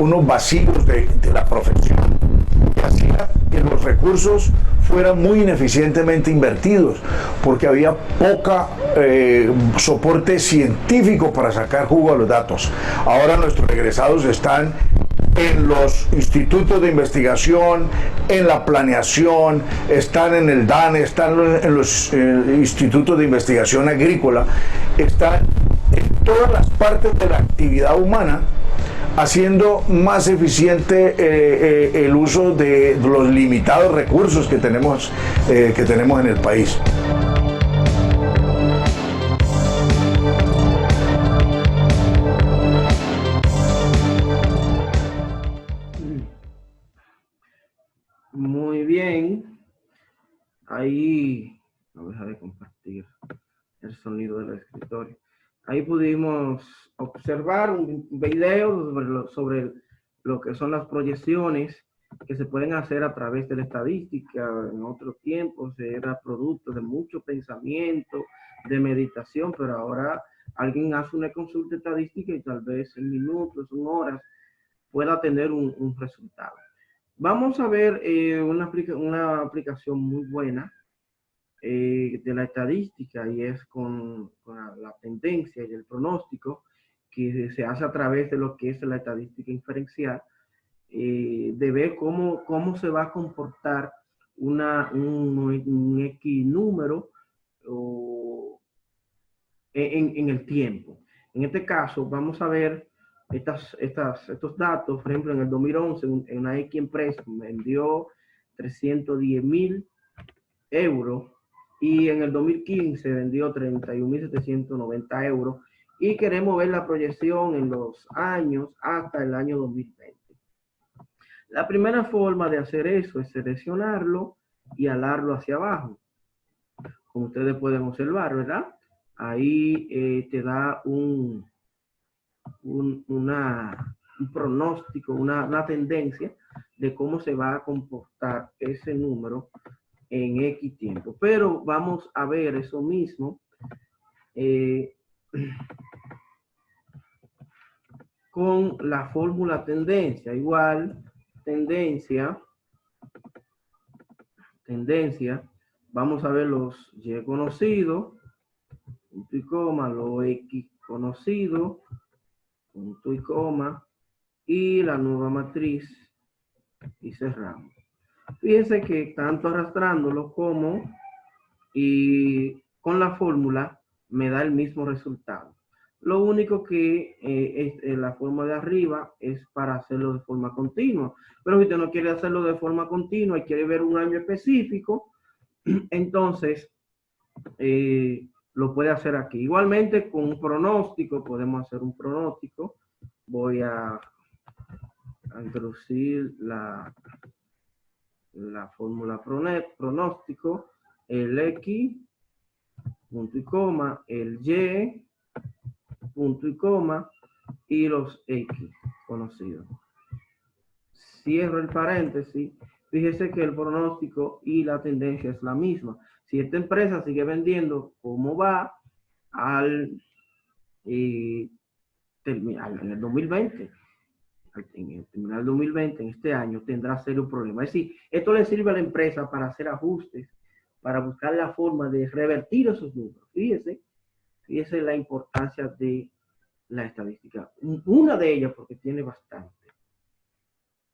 unos vacíos de la profesión, que hacía que los recursos fueran muy ineficientemente invertidos, porque había poca soporte científico para sacar jugo a los datos. Ahora nuestros egresados están en los institutos de investigación, en la planeación, están en el DANE, están en los institutos de investigación agrícola, están en todas las partes de la actividad humana, haciendo más eficiente el uso de los limitados recursos que tenemos en el país. Muy bien. Ahí, no deja de compartir el sonido del escritorio. Ahí pudimos observar un video sobre lo que son las proyecciones que se pueden hacer a través de la estadística. En otros tiempos era producto de mucho pensamiento, de meditación, pero ahora alguien hace una consulta estadística y tal vez en minutos, en horas, pueda tener un resultado. Vamos a ver una aplicación muy buena de la estadística, y es con la tendencia y el pronóstico que se hace a través de lo que es la estadística inferencial, de ver cómo se va a comportar un X número en el tiempo. En este caso, vamos a ver estos datos. Por ejemplo, en el 2011, una X empresa vendió 310.000 euros y en el 2015 vendió 31.790 euros, y queremos ver la proyección en los años hasta el año 2020. La primera forma de hacer eso es seleccionarlo y alarlo hacia abajo. Como ustedes pueden observar, ¿verdad? Ahí te da un pronóstico, una tendencia de cómo se va a comportar ese número en X tiempo. Pero vamos a ver eso mismo con la fórmula tendencia. Igual, tendencia, vamos a ver los Y conocidos, punto y coma, los X conocidos, punto y coma, y la nueva matriz, y cerramos. Fíjense que tanto arrastrándolo como y con la fórmula me da el mismo resultado. Lo único que la forma de arriba es para hacerlo de forma continua. Pero si usted no quiere hacerlo de forma continua y quiere ver un año específico, entonces lo puede hacer aquí. Igualmente con un pronóstico, podemos hacer un pronóstico. Voy a a introducir la fórmula pronóstico, el X, punto y coma, el Y, punto y coma, y los X conocidos. Cierro el paréntesis. Fíjese que el pronóstico y la tendencia es la misma. Si esta empresa sigue vendiendo, ¿cómo va en el 2020? En el terminal 2020, en este año, tendrá serio problema. Es decir, esto le sirve a la empresa para hacer ajustes, para buscar la forma de revertir esos números. Fíjese la importancia de la estadística. Una de ellas, porque tiene bastante.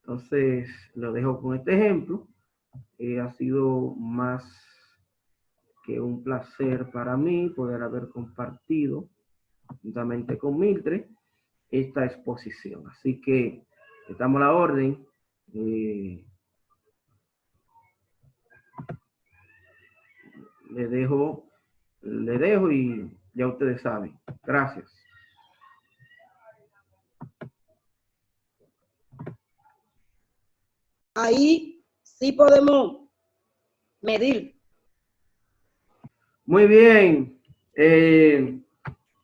Entonces, lo dejo con este ejemplo. Ha sido más que un placer para mí poder haber compartido juntamente con Mildred esta exposición. Así que estamos a la orden. Le dejo y ya ustedes saben. Gracias. Ahí sí podemos medir. Muy bien.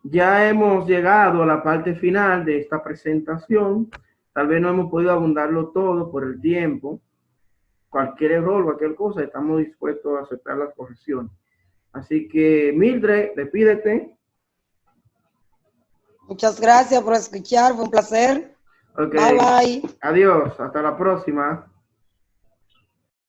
Ya hemos llegado a la parte final de esta presentación. Tal vez no hemos podido abundarlo todo por el tiempo. Cualquier error, cualquier cosa, estamos dispuestos a aceptar las correcciones. Así que, Mildred, despídete. Muchas gracias por escuchar, fue un placer. Okay. Bye, bye. Adiós, hasta la próxima.